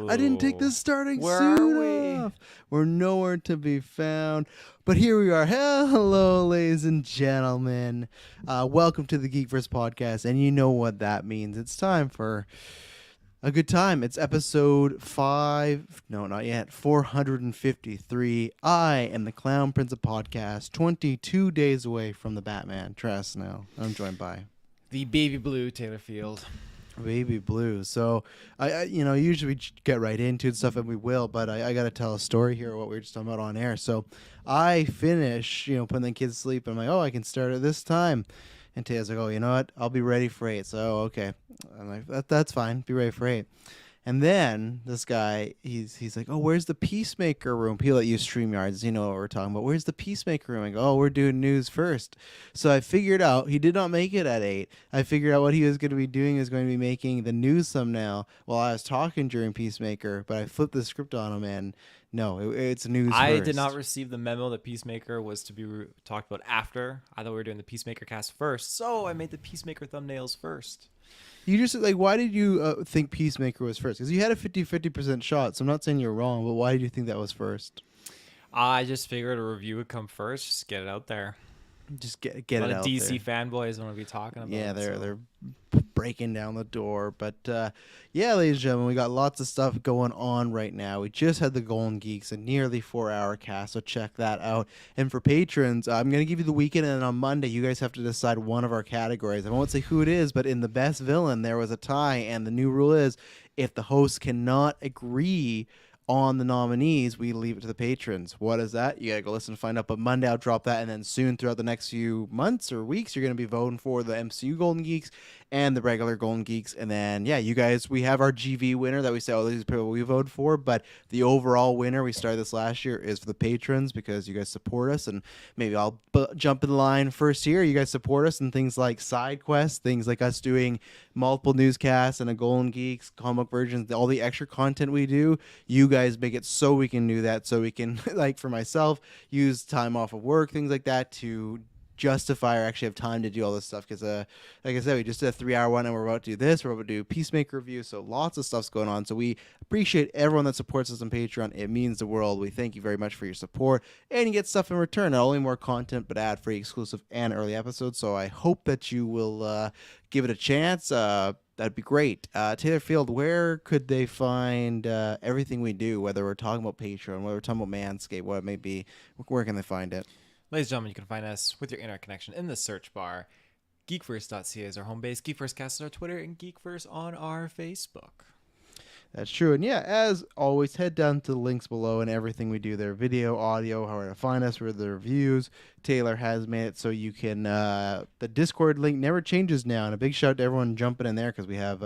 I didn't take the starting Where suit are we? off. We're nowhere to be found. But here we are. Hello, ladies and gentlemen. Welcome to the GeekVerse podcast. And you know what that means. It's time for a good time. It's episode 5. No, not yet. 453. I am the Clown Prince of Podcast. 22 days away from the Batman. Trust now. I'm joined by The baby blue Taylor Field. Baby Blue. So I usually we get right into it stuff, and we will, but I got to tell a story here, what we were just talking about on air. So I finish, putting the kids to sleep, and I'm like, oh, I can start at this time. And Taylor's like, oh, you know what? I'll be ready for 8. So, okay. I'm like, that's fine. Be ready for 8. And then this guy, he's like, oh, where's the Peacemaker room? People that use StreamYards, you know what we're talking about. Where's the Peacemaker room? I go, oh, we're doing news first. So I figured out, he did not make it at 8. I figured out what he was going to be doing is going to be making the news thumbnail while I was talking during Peacemaker, but I flipped the script on him, and no, it's news I first. did not receive the memo that Peacemaker was to be talked about after. I thought we were doing the Peacemaker cast first, so I made the Peacemaker thumbnails first. You just, why did you think Peacemaker was first? Because you had a 50% shot, so I'm not saying you're wrong, but why did you think that was first? I just figured a review would come first, just get it out there. Just get a lot it of out DC there. fanboys want to be talking about Yeah, it. they're breaking down the door. But yeah, ladies and gentlemen, we got lots of stuff going on right now. We just had the Golden Geeks, a nearly 4-hour cast, so check that out. And for patrons, I'm going to give you the weekend, and then on Monday, you guys have to decide one of our categories. I won't say who it is, but in the best villain, there was a tie, and the new rule is if the host cannot agree on the nominees, we leave it to the patrons. What is that? You gotta go listen to find out. But Monday I'll drop that, and then soon throughout the next few months or weeks, you're gonna be voting for the MCU Golden Geeks and the regular Golden Geeks. And then you guys, we have our GV winner that we say, oh, these are people we voted for. But the overall winner, we started this last year, is for the patrons because you guys support us. And maybe I'll jump in the line first here. You guys support us in things like side quests, things like us doing multiple newscasts and a Golden Geeks comic versions, all the extra content we do. You guys make it so we can do that, so we can, like for myself, use time off of work, things like that, to justify or actually have time to do all this stuff. Because like I said, we just did a 3-hour one, and we're about to do this. We're about to do Peacemaker review, so lots of stuff's going on. So we appreciate everyone that supports us on Patreon. It means the world. We thank you very much for your support, and you get stuff in return. Not only more content, but ad-free, exclusive, and early episodes. So I hope that you will give it a chance. That'd be great. Taylor Field, where could they find everything we do, whether we're talking about Patreon, whether we're talking about Manscaped, what it may be? Where can they find it? Ladies and gentlemen, you can find us with your internet connection in the search bar. GeekVerse.ca is our home base. GeekVerseCast is our Twitter, and GeekVerse on our Facebook. That's true. And yeah, as always, head down to the links below and everything we do there. Video, audio, how to find us, where the reviews. Taylor has made it so you can, the Discord link never changes now. And a big shout out to everyone jumping in there, because we have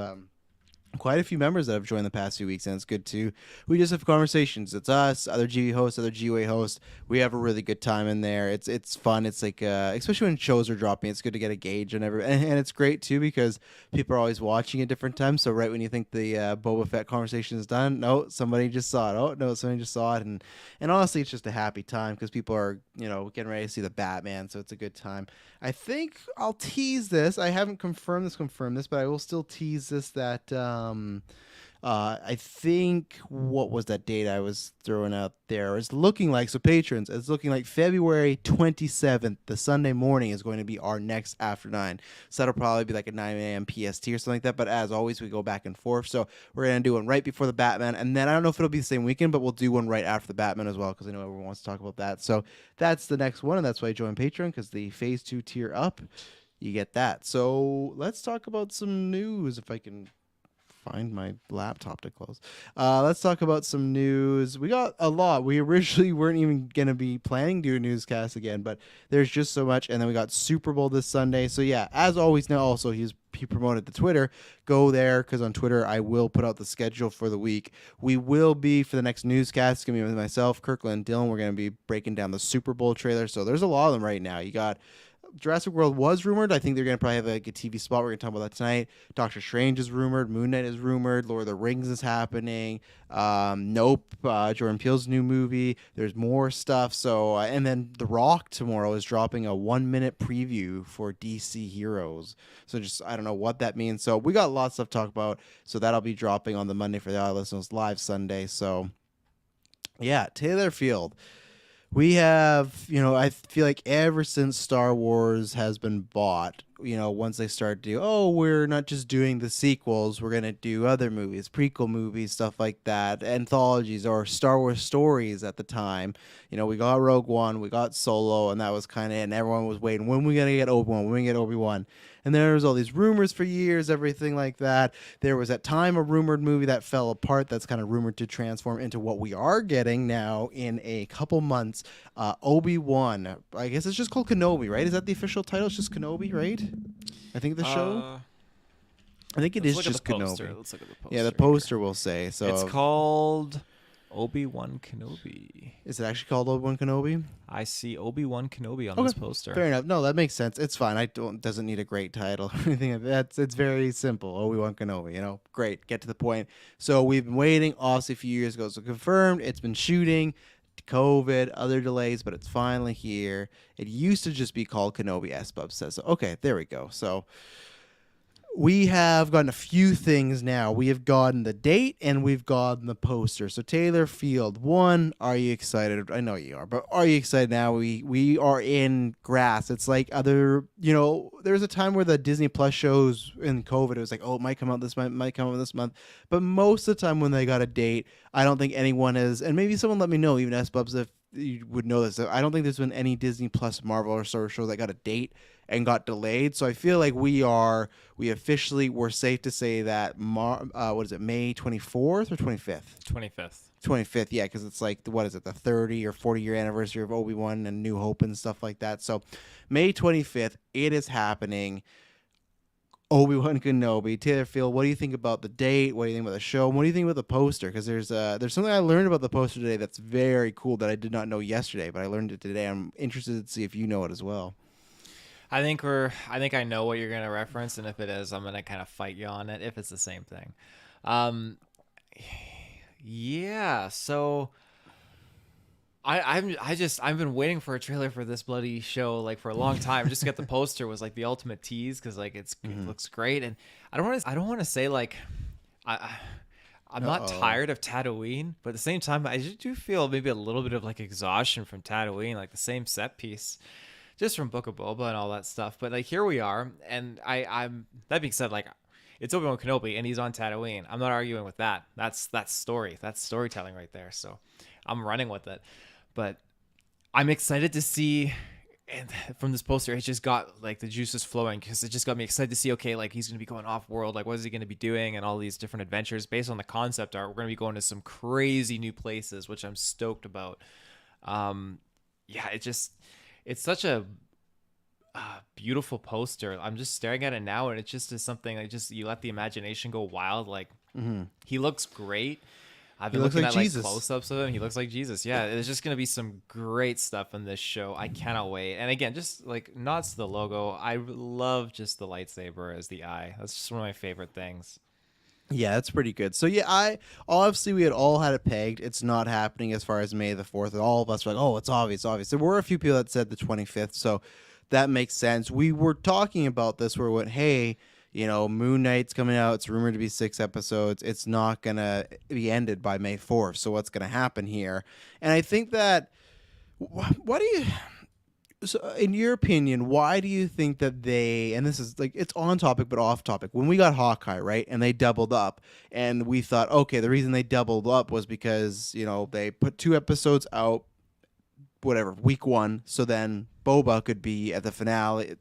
quite a few members that have joined the past few weeks, and it's good too. We just have conversations. It's us, other GV hosts, other GWA hosts. We have a really good time in there. It's fun. It's like especially when shows are dropping, it's good to get a gauge on everything. And it's great too, because people are always watching at different times. So right when you think the Boba Fett conversation is done, no, somebody just saw it. Oh no, somebody just saw it. And honestly, it's just a happy time, because people are getting ready to see the Batman. So it's a good time. I think I'll tease this. I haven't confirmed this, but I will still tease this that I think, what was that date I was throwing out there? It's looking like, so patrons, it's looking like February 27th, the Sunday morning, is going to be our next After 9. So that'll probably be like a 9 a.m. PST or something like that. But as always, we go back and forth. So we're going to do one right before the Batman. And then I don't know if it'll be the same weekend, but we'll do one right after the Batman as well, because I know everyone wants to talk about that. So that's the next one. And that's why I joined Patreon, because the Phase 2 tier up, you get that. So let's talk about some news, if I can find my laptop to close. Let's talk about some news. We got a lot. We originally weren't even going to be planning to do a newscast again, but there's just so much. And then we got Super Bowl this Sunday. So yeah, as always now, also he promoted the Twitter. Go there, because on Twitter I will put out the schedule for the week. We will be, for the next newscast, it's going to be with myself, Kirklin, and Dylan. We're going to be breaking down the Super Bowl trailer. So there's a lot of them right now. You got Jurassic World was rumored. I think they're gonna probably have like a TV spot. We're gonna talk about that tonight. Doctor Strange is rumored. Moon Knight is rumored. Lord of the Rings is happening. Nope. Jordan Peele's new movie. There's more stuff. So and then The Rock tomorrow is dropping a 1 minute preview for DC Heroes. So just I don't know what that means. So we got lots of stuff to talk about. So that'll be dropping on the Monday for the Audio Listeners live Sunday. So yeah, Taylor Field. We have, I feel like ever since Star Wars has been bought, once they start to do, oh, we're not just doing the sequels, we're going to do other movies, prequel movies, stuff like that, anthologies or Star Wars stories at the time. We got Rogue One, we got Solo, and that was kind of it, and everyone was waiting, when are we going to get Obi Wan? When are we going to get Obi Wan? And there was all these rumors for years, everything like that. There was at time a rumored movie that fell apart that's kind of rumored to transform into what we are getting now in a couple months. Obi Wan. I guess it's just called Kenobi, right? Is that the official title? It's just Kenobi, right? I think the show. I think it is just Kenobi. Let's look at the poster. Yeah, the poster will say. So it's called Obi Wan Kenobi. Is it actually called Obi Wan Kenobi? I see Obi Wan Kenobi on this poster. Fair enough. No, that makes sense. It's fine. Doesn't need a great title or anything like that. It's very simple. Obi Wan Kenobi. Great. Get to the point. So we've been waiting. Obviously, a few years ago, so confirmed. It's been shooting. COVID, other delays, but it's finally here. It used to just be called Kenobi, S-Bub says. So, okay, there we go. So we have gotten a few things now. We have gotten the date and we've gotten the poster. So Taylor Field, one, are you excited? I know you are, but are you excited now? We are in grass. It's like other, there was a time where the Disney Plus shows in COVID, it was like, oh, it might come out this month, might come out this month. But most of the time when they got a date, I don't think anyone has, and maybe someone let me know, even S-Bubs, if you would know this. I don't think there's been any Disney Plus, Marvel, or Star Wars show that got a date and got delayed. So I feel like we're safe to say that what is it, May 24th or 25th? 25th. 25th, yeah, because it's like, what is it, the 30 or 40 year anniversary of Obi-Wan and New Hope and stuff like that. So May 25th, it is happening. Obi-Wan Kenobi. Taylor Field, what do you think about the date? What do you think about the show? And what do you think about the poster? Because there's something I learned about the poster today that's very cool that I did not know yesterday, but I learned it today. I'm interested to see if you know it as well. I think I know what you're gonna reference, and if it is, I'm gonna kind of fight you on it. If it's the same thing, yeah. So I've been waiting for a trailer for this bloody show like for a long time. Just to get the poster was like the ultimate tease because like it looks great, and I don't want to say like I'm not tired of Tatooine, but at the same time I just do feel maybe a little bit of like exhaustion from Tatooine, like the same set piece. Just from Book of Boba and all that stuff. But like here we are, and I'm that being said, like it's Obi-Wan Kenobi and he's on Tatooine. I'm not arguing with that. That's storytelling right there. So I'm running with it. But I'm excited to see, and from this poster, it just got like the juices flowing because it just got me excited to see, okay, like he's gonna be going off world, like what is he gonna be doing, and all these different adventures based on the concept art. We're gonna be going to some crazy new places, which I'm stoked about. Yeah, it's such a beautiful poster. I'm just staring at it now, and it just is something like just you let the imagination go wild. Like he looks great. I've been looking at like close-ups of him. He looks like Jesus. Yeah, there's just gonna be some great stuff in this show. I cannot wait. And again, just like nods to the logo. I love just the lightsaber as the eye. That's just one of my favorite things. Yeah, that's pretty good. So yeah, obviously we had all had it pegged. It's not happening as far as May the 4th. And all of us were like, oh, it's obvious. There were a few people that said the 25th, so that makes sense. We were talking about this where we went, hey, Moon Knight's coming out. It's rumored to be 6 episodes. It's not going to be ended by May 4th. So what's going to happen here? And I think that, so in your opinion, why do you think that and this is like, it's on topic, but off topic. When we got Hawkeye, right, and they doubled up, and we thought, okay, the reason they doubled up was because, they put 2 episodes out, whatever, week 1, so then Boba could be at the finale.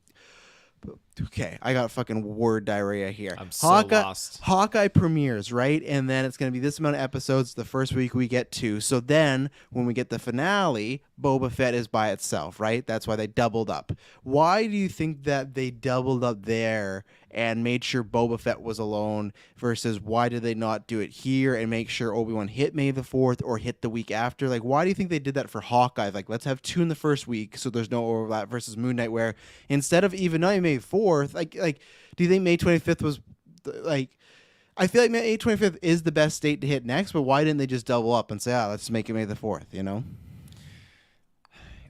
Okay, I got fucking word diarrhea here. I'm so lost. Hawkeye premieres, right? And then it's going to be this amount of episodes. The first week we get 2. So then when we get the finale, Boba Fett is by itself, right? That's why they doubled up. Why do you think that they doubled up there and made sure Boba Fett was alone versus why did they not do it here and make sure Obi-Wan hit May the 4th or hit the week after? Like, why do you think they did that for Hawkeye? Like, let's have 2 in the first week so there's no overlap versus Moon Knight where instead of even not May 4th, like do you think May 25th was like I feel like May 25th is the best date to hit next, but why didn't they just double up and say, let's make it May the 4th, you know?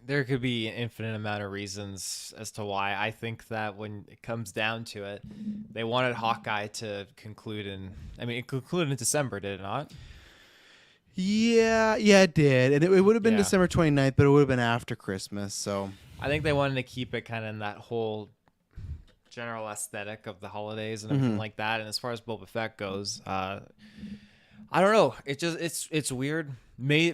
There could be an infinite amount of reasons as to why. I think that when it comes down to it, they wanted Hawkeye to conclude it concluded in December, did it not? Yeah, it did. And it would have been Yeah. December 29th, but it would have been after Christmas, so I think they wanted to keep it kind of in that whole general aesthetic of the holidays and everything like that. And as far as Boba Fett goes, I don't know. It's weird. Maybe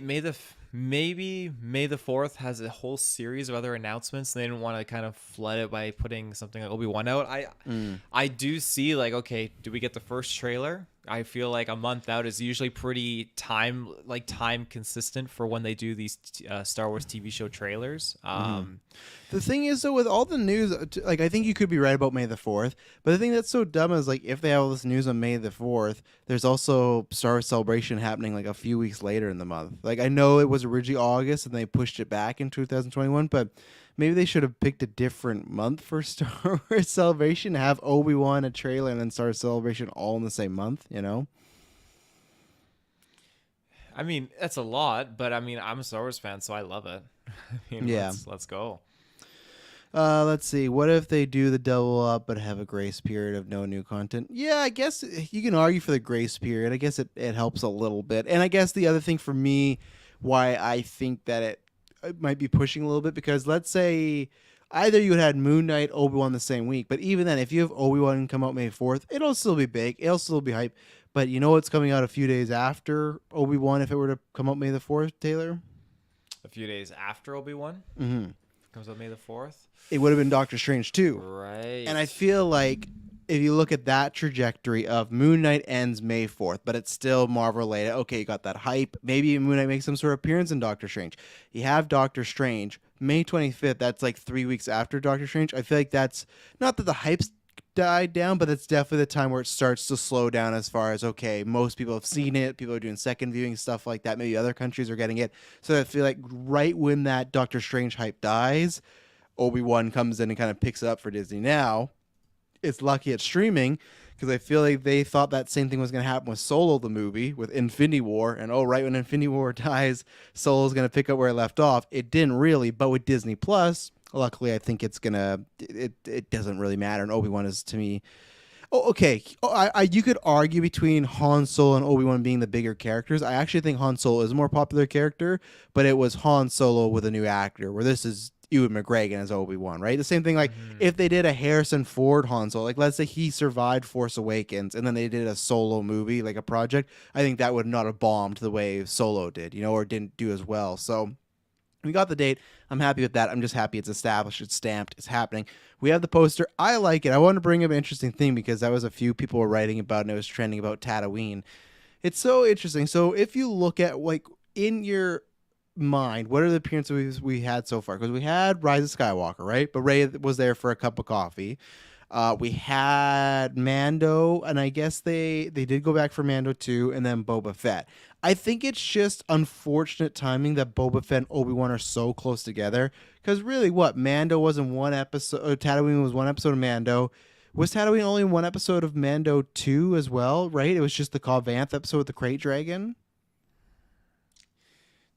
May the 4th has a whole series of other announcements. They didn't want to kind of flood it by putting something like Obi Wan out. I do see like, okay, do we get the first trailer? I feel like a month out is usually pretty time consistent for when they do these Star Wars TV show trailers. The thing is, though, with all the news, like, I think you could be right about May the 4th, but the thing that's so dumb is, like, if they have all this news on May the 4th, there's also Star Wars Celebration happening, like, a few weeks later in the month. Like, I know it was originally August and they pushed it back in 2021, but maybe they should have picked a different month for Star Wars Celebration, have Obi-Wan, a trailer, and then Star Wars Celebration all in the same month, you know? I mean, that's a lot, but I mean, I'm a Star Wars fan, so I love it. Yeah. Let's go. Let's see. What if they do the double up but have a grace period of no new content? Yeah, I guess you can argue for the grace period. I guess it helps a little bit. And I guess the other thing for me, why I think that it might be pushing a little bit, because let's say either you had Moon Knight, Obi-Wan the same week, but even then, if you have Obi-Wan come out May 4th, it'll still be big. It'll still be hype. But you know what's coming out a few days after Obi-Wan if it were to come out May the 4th, Taylor? A few days after Obi Wan comes out May the 4th. It would have been Doctor Strange too. Right. And I feel like if you look at that trajectory of Moon Knight ends May 4th, but it's still Marvel related. Okay, you got that hype. Maybe Moon Knight makes some sort of appearance in Doctor Strange. You have Doctor Strange. May 25th, that's like 3 weeks after Doctor Strange. I feel like that's not that the hype's died down, but it's definitely the time where it starts to slow down as far as, okay, most people have seen it. People are doing second viewing, stuff like that. Maybe other countries are getting it. So I feel like right when that Doctor Strange hype dies, Obi-Wan comes in and kind of picks it up for Disney. Now, it's lucky it's streaming because I feel like they thought that same thing was going to happen with Solo, the movie, with Infinity War. And right when Infinity War dies, Solo's going to pick up where it left off. It didn't really, but with Disney Plus, luckily, I think it's going to, it doesn't really matter. And Obi-Wan is, to me, okay. You could argue between Han Solo and Obi-Wan being the bigger characters. I actually think Han Solo is a more popular character, but it was Han Solo with a new actor, where this is Ewan McGregor as Obi-Wan, right? The same thing, like, if they did a Harrison Ford Han Solo, like, let's say he survived Force Awakens, and then they did a Solo movie, like a project, I think that would not have bombed the way Solo did, you know, or didn't do as well. So we got the date. I'm happy with that. I'm just happy it's established, it's stamped, it's happening. We have the poster. I like it. I wanted to bring up an interesting thing because that was a few people were writing about, and it was trending about Tatooine. It's so interesting. So if you look at, like, in your mind, what are the appearances we had so far? Because we had Rise of Skywalker, right? But Rey was there for a cup of coffee. We had Mando, and I guess they did go back for Mando too, and then Boba Fett. I think it's just unfortunate timing that Boba Fett and Obi-Wan are so close together. Because really, Mando was in one episode, Tatooine was one episode of Mando. Was Tatooine only one episode of Mando 2 as well, right? It was just the Cobb Vanth episode with the Crate Dragon.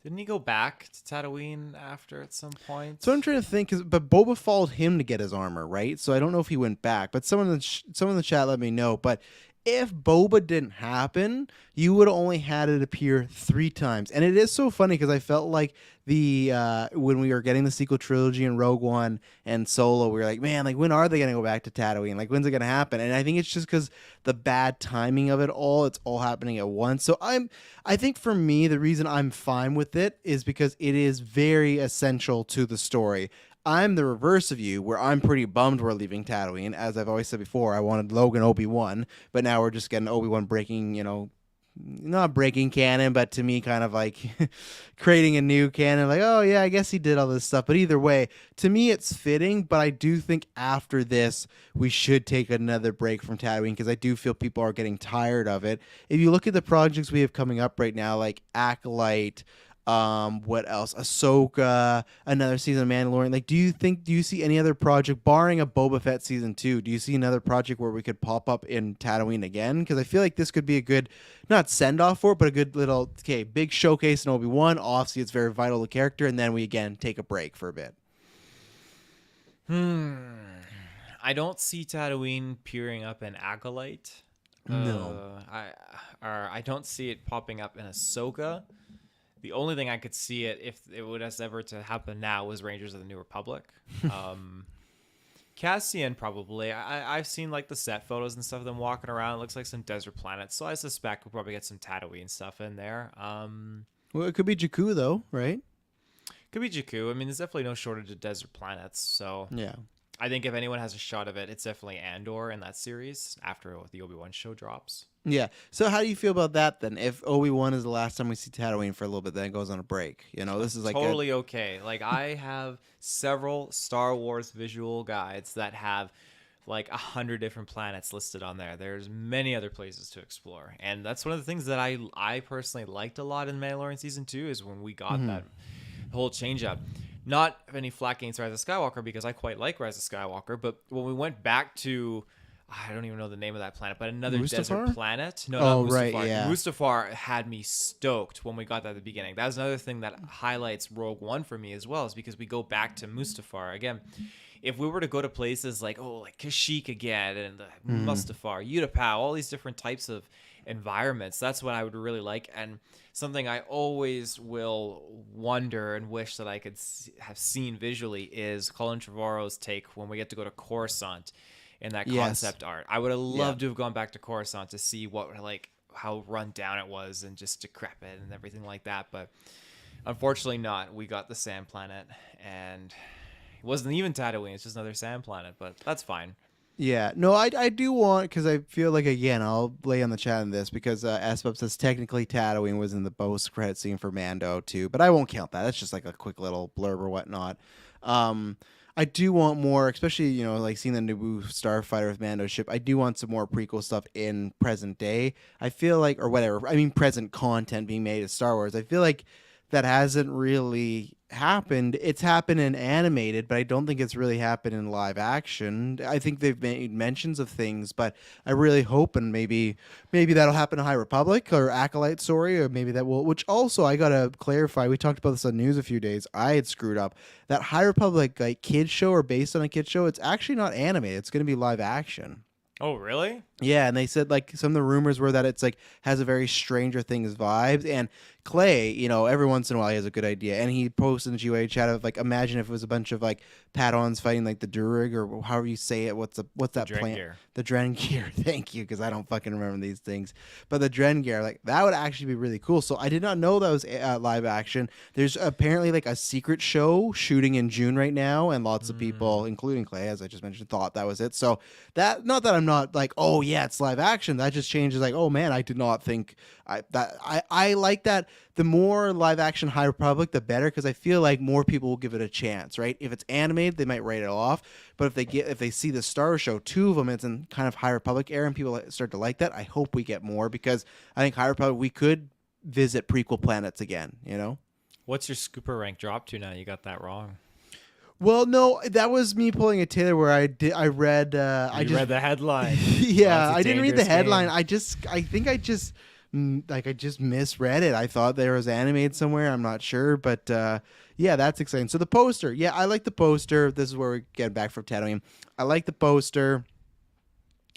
Didn't he go back to Tatooine after at some point? So I'm trying to think, but Boba followed him to get his armor, right? So I don't know if he went back, but someone in the chat let me know. But if Boba didn't happen, you would have only had it appear 3 times. And it is so funny because I felt like when we were getting the sequel trilogy and Rogue One and Solo, we were like, man, like, when are they going to go back to Tatooine? Like, when's it going to happen? And I think it's just because the bad timing of it all, it's all happening at once. So I think for me, the reason I'm fine with it is because it is very essential to the story. I'm the reverse of you, where I'm pretty bummed we're leaving Tatooine. As I've always said before, I wanted Logan Obi Wan, but now we're just getting Obi Wan breaking, not breaking canon, but to me, kind of like creating a new canon. Like, oh yeah, I guess he did all this stuff. But either way, to me, it's fitting. But I do think after this, we should take another break from Tatooine because I do feel people are getting tired of it. If you look at the projects we have coming up right now, like Acolyte. What else? Ahsoka, another season of Mandalorian. Like, do you see any other project, barring a Boba Fett season 2, do you see another project where we could pop up in Tatooine again? Because I feel like this could be a good, not send off for it, but a good little, okay, big showcase in Obi-Wan. Obviously, it's very vital to character, and then we again take a break for a bit. I don't see Tatooine peering up in Acolyte. No. I don't see it popping up in Ahsoka. The only thing I could see it if it would have ever to happen now was Rangers of the New Republic. Cassian probably. I've seen like the set photos and stuff of them walking around. It looks like some desert planets, so I suspect we'll probably get some Tatooine stuff in there. Well, it could be Jakku though, right? Could be Jakku. I mean, there's definitely no shortage of desert planets, so Yeah. I think if anyone has a shot of it, it's definitely Andor in that series after the Obi-Wan show drops. Yeah. So how do you feel about that then? If Obi-Wan is the last time we see Tatooine for a little bit, then it goes on a break. This is like Totally okay. Like I have several Star Wars visual guides that have like 100 different planets listed on there. There's many other places to explore, and that's one of the things that I personally liked a lot in Mandalorian season 2 is when we got that whole change up. Not any flack against Rise of Skywalker because I quite like Rise of Skywalker, but when we went back to, I don't even know the name of that planet, but another Mustafar? desert planet. No, Oh, not Mustafar. right, yeah. Mustafar had me stoked when we got that at the beginning. That was another thing that highlights Rogue One for me as well, is because we go back to Mustafar again. If we were to go to places like Kashyyyk again and Mustafar, Utapau, all these different types of environments, that's what I would really like. And something I always will wonder and wish that I could have seen visually is Colin Trevorrow's take when we get to go to Coruscant in that concept art. I would have loved to have gone back to Coruscant to see how run down it was and just decrepit and everything like that. But unfortunately not. We got the sand planet, and it wasn't even Tatooine. It's just another sand planet, but that's fine. Yeah, no, I do want, because I feel like, again, I'll lay on the chat on this, because Aspup says technically Tatooine was in the post-credit scene for Mando, too, but I won't count that. That's just like a quick little blurb or whatnot. I do want more, especially, like seeing the Naboo Starfighter with Mando ship, I do want some more prequel stuff in present day. I feel like, or whatever, I mean present content being made at Star Wars. I feel like that hasn't really happened. It's happened in animated, but I don't think it's really happened in live action. I think they've made mentions of things, but I really hope, and maybe that'll happen in High Republic or Acolyte, sorry, or maybe that will, which also I gotta clarify, we talked about this on news a few days, I had screwed up. That High Republic like kid show or based on a kid show, it's actually not animated, it's gonna be live action. Oh, really? Yeah, and they said like some of the rumors were that it's like has a very Stranger Things vibes, and Clay, every once in a while he has a good idea, and he posted in the GWA chat of like, imagine if it was a bunch of like Padawans fighting like the Durig or however you say it. What's that plant? The Drengir. Thank you, because I don't fucking remember these things. But the Drengir, like that would actually be really cool. So I did not know that was live action. There's apparently like a secret show shooting in June right now, and lots of people, including Clay, as I just mentioned, thought that was it. So that, not that I'm not like, oh yeah, it's live action. That just changes like, oh man, I did not think I like that. The more live action High Republic, the better, because I feel like more people will give it a chance, right? If it's animated, they might write it off, but if they see the Star Wars show, 2 of them, it's in kind of High Republic era, and people start to like that. I hope we get more, because I think High Republic, we could visit prequel planets again. What's your scooper rank drop to now? You got that wrong. Well, no, that was me pulling a Taylor where I read read the headline. Yeah, I didn't read the headline. I think I just misread it. I thought there was animated somewhere. I'm not sure, but yeah, that's exciting. So the poster, yeah, I like the poster. This is where we get back from Tatooine. I like the poster.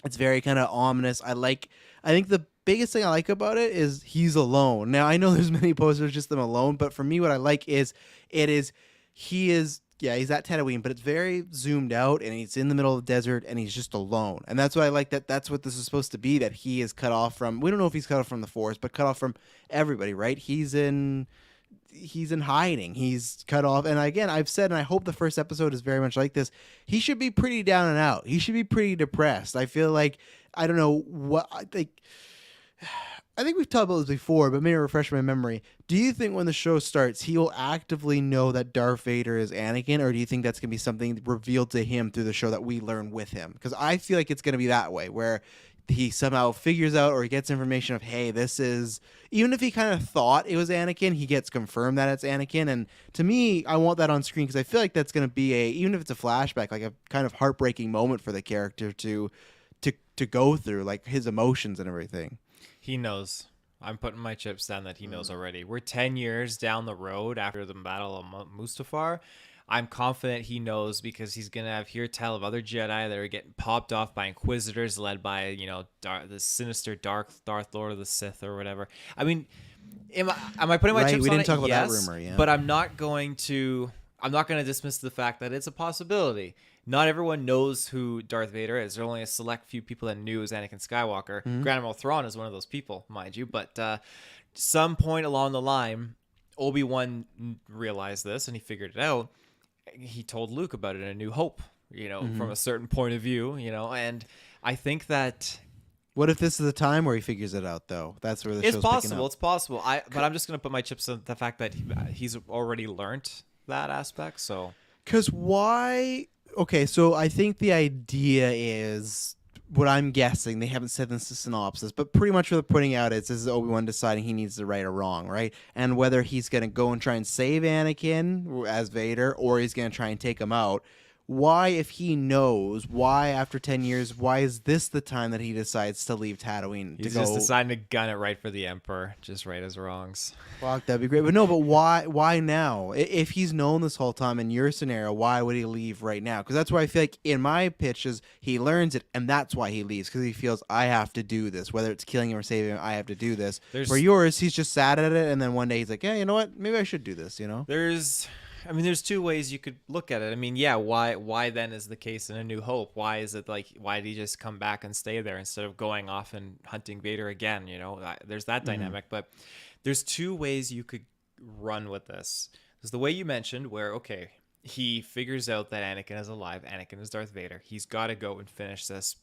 It's very kind of ominous. I think the biggest thing I like about it is he's alone. Now I know there's many posters just them alone, but for me, what I like is he's at Tatooine, but it's very zoomed out, and he's in the middle of the desert, and he's just alone. And that's what I like, that's what this is supposed to be, that he is cut off from, we don't know if he's cut off from the Force, but cut off from everybody, right? He's he's in hiding. He's cut off. And again, I've said, and I hope the first episode is very much like this. He should be pretty down and out. He should be pretty depressed. I feel like, I don't know what I think we've talked about this before, but maybe refresh my memory. Do you think when the show starts, he will actively know that Darth Vader is Anakin, or do you think that's going to be something revealed to him through the show that we learn with him? Because I feel like it's going to be that way, where he somehow figures out or he gets information of, hey, this is, even if he kind of thought it was Anakin, he gets confirmed that it's Anakin. And to me, I want that on screen because I feel like that's going to be even if it's a flashback, like a kind of heartbreaking moment for the character to go through, like his emotions and everything. He knows. I'm putting my chips down that he knows already. We're 10 years down the road after the Battle of Mustafar. I'm confident he knows because he's going to hear tell of other Jedi that are getting popped off by Inquisitors led by, the sinister Darth Lord of the Sith or whatever. I mean, am I putting my chips we on didn't it? talk about Yes, that rumor, yeah. but I'm not going to dismiss the fact that it's a possibility. Not everyone knows who Darth Vader is. There are only a select few people that knew it was Anakin Skywalker. Grand Admiral Thrawn is one of those people, mind you. But some point along the line, Obi Wan realized this and he figured it out. He told Luke about it in A New Hope, from a certain point of view, and I think that. What if this is the time where he figures it out, though? That's where the show's picking up. It's possible. But I'm just going to put my chips on the fact that he's already learned that aspect. So. Because why? Okay, so I think the idea is what I'm guessing. They haven't said this in synopsis, but pretty much what they're putting out is this is Obi-Wan deciding he needs to right or wrong, right? And whether he's going to go and try and save Anakin as Vader or he's going to try and take him out. Why, if he knows, why after 10 years, why is this the time that he decides to leave Tatooine? He's just deciding to gun it right for the Emperor, just right his wrongs. Fuck, that'd be great. But no, but why now? If he's known this whole time in your scenario, why would he leave right now? Because that's why I feel like in my pitch is he learns it, and that's why he leaves, because he feels, I have to do this. Whether it's killing him or saving him, I have to do this. For yours, he's just sad at it, and then one day he's like, yeah, you know what? Maybe I should do this, There's two ways you could look at it. I mean, yeah, why then is the case in A New Hope? Why is it why did he just come back and stay there instead of going off and hunting Vader again? There's that dynamic, but there's two ways you could run with this. There's the way you mentioned where, okay, he figures out that Anakin is alive. Anakin is Darth Vader. He's got to go and finish this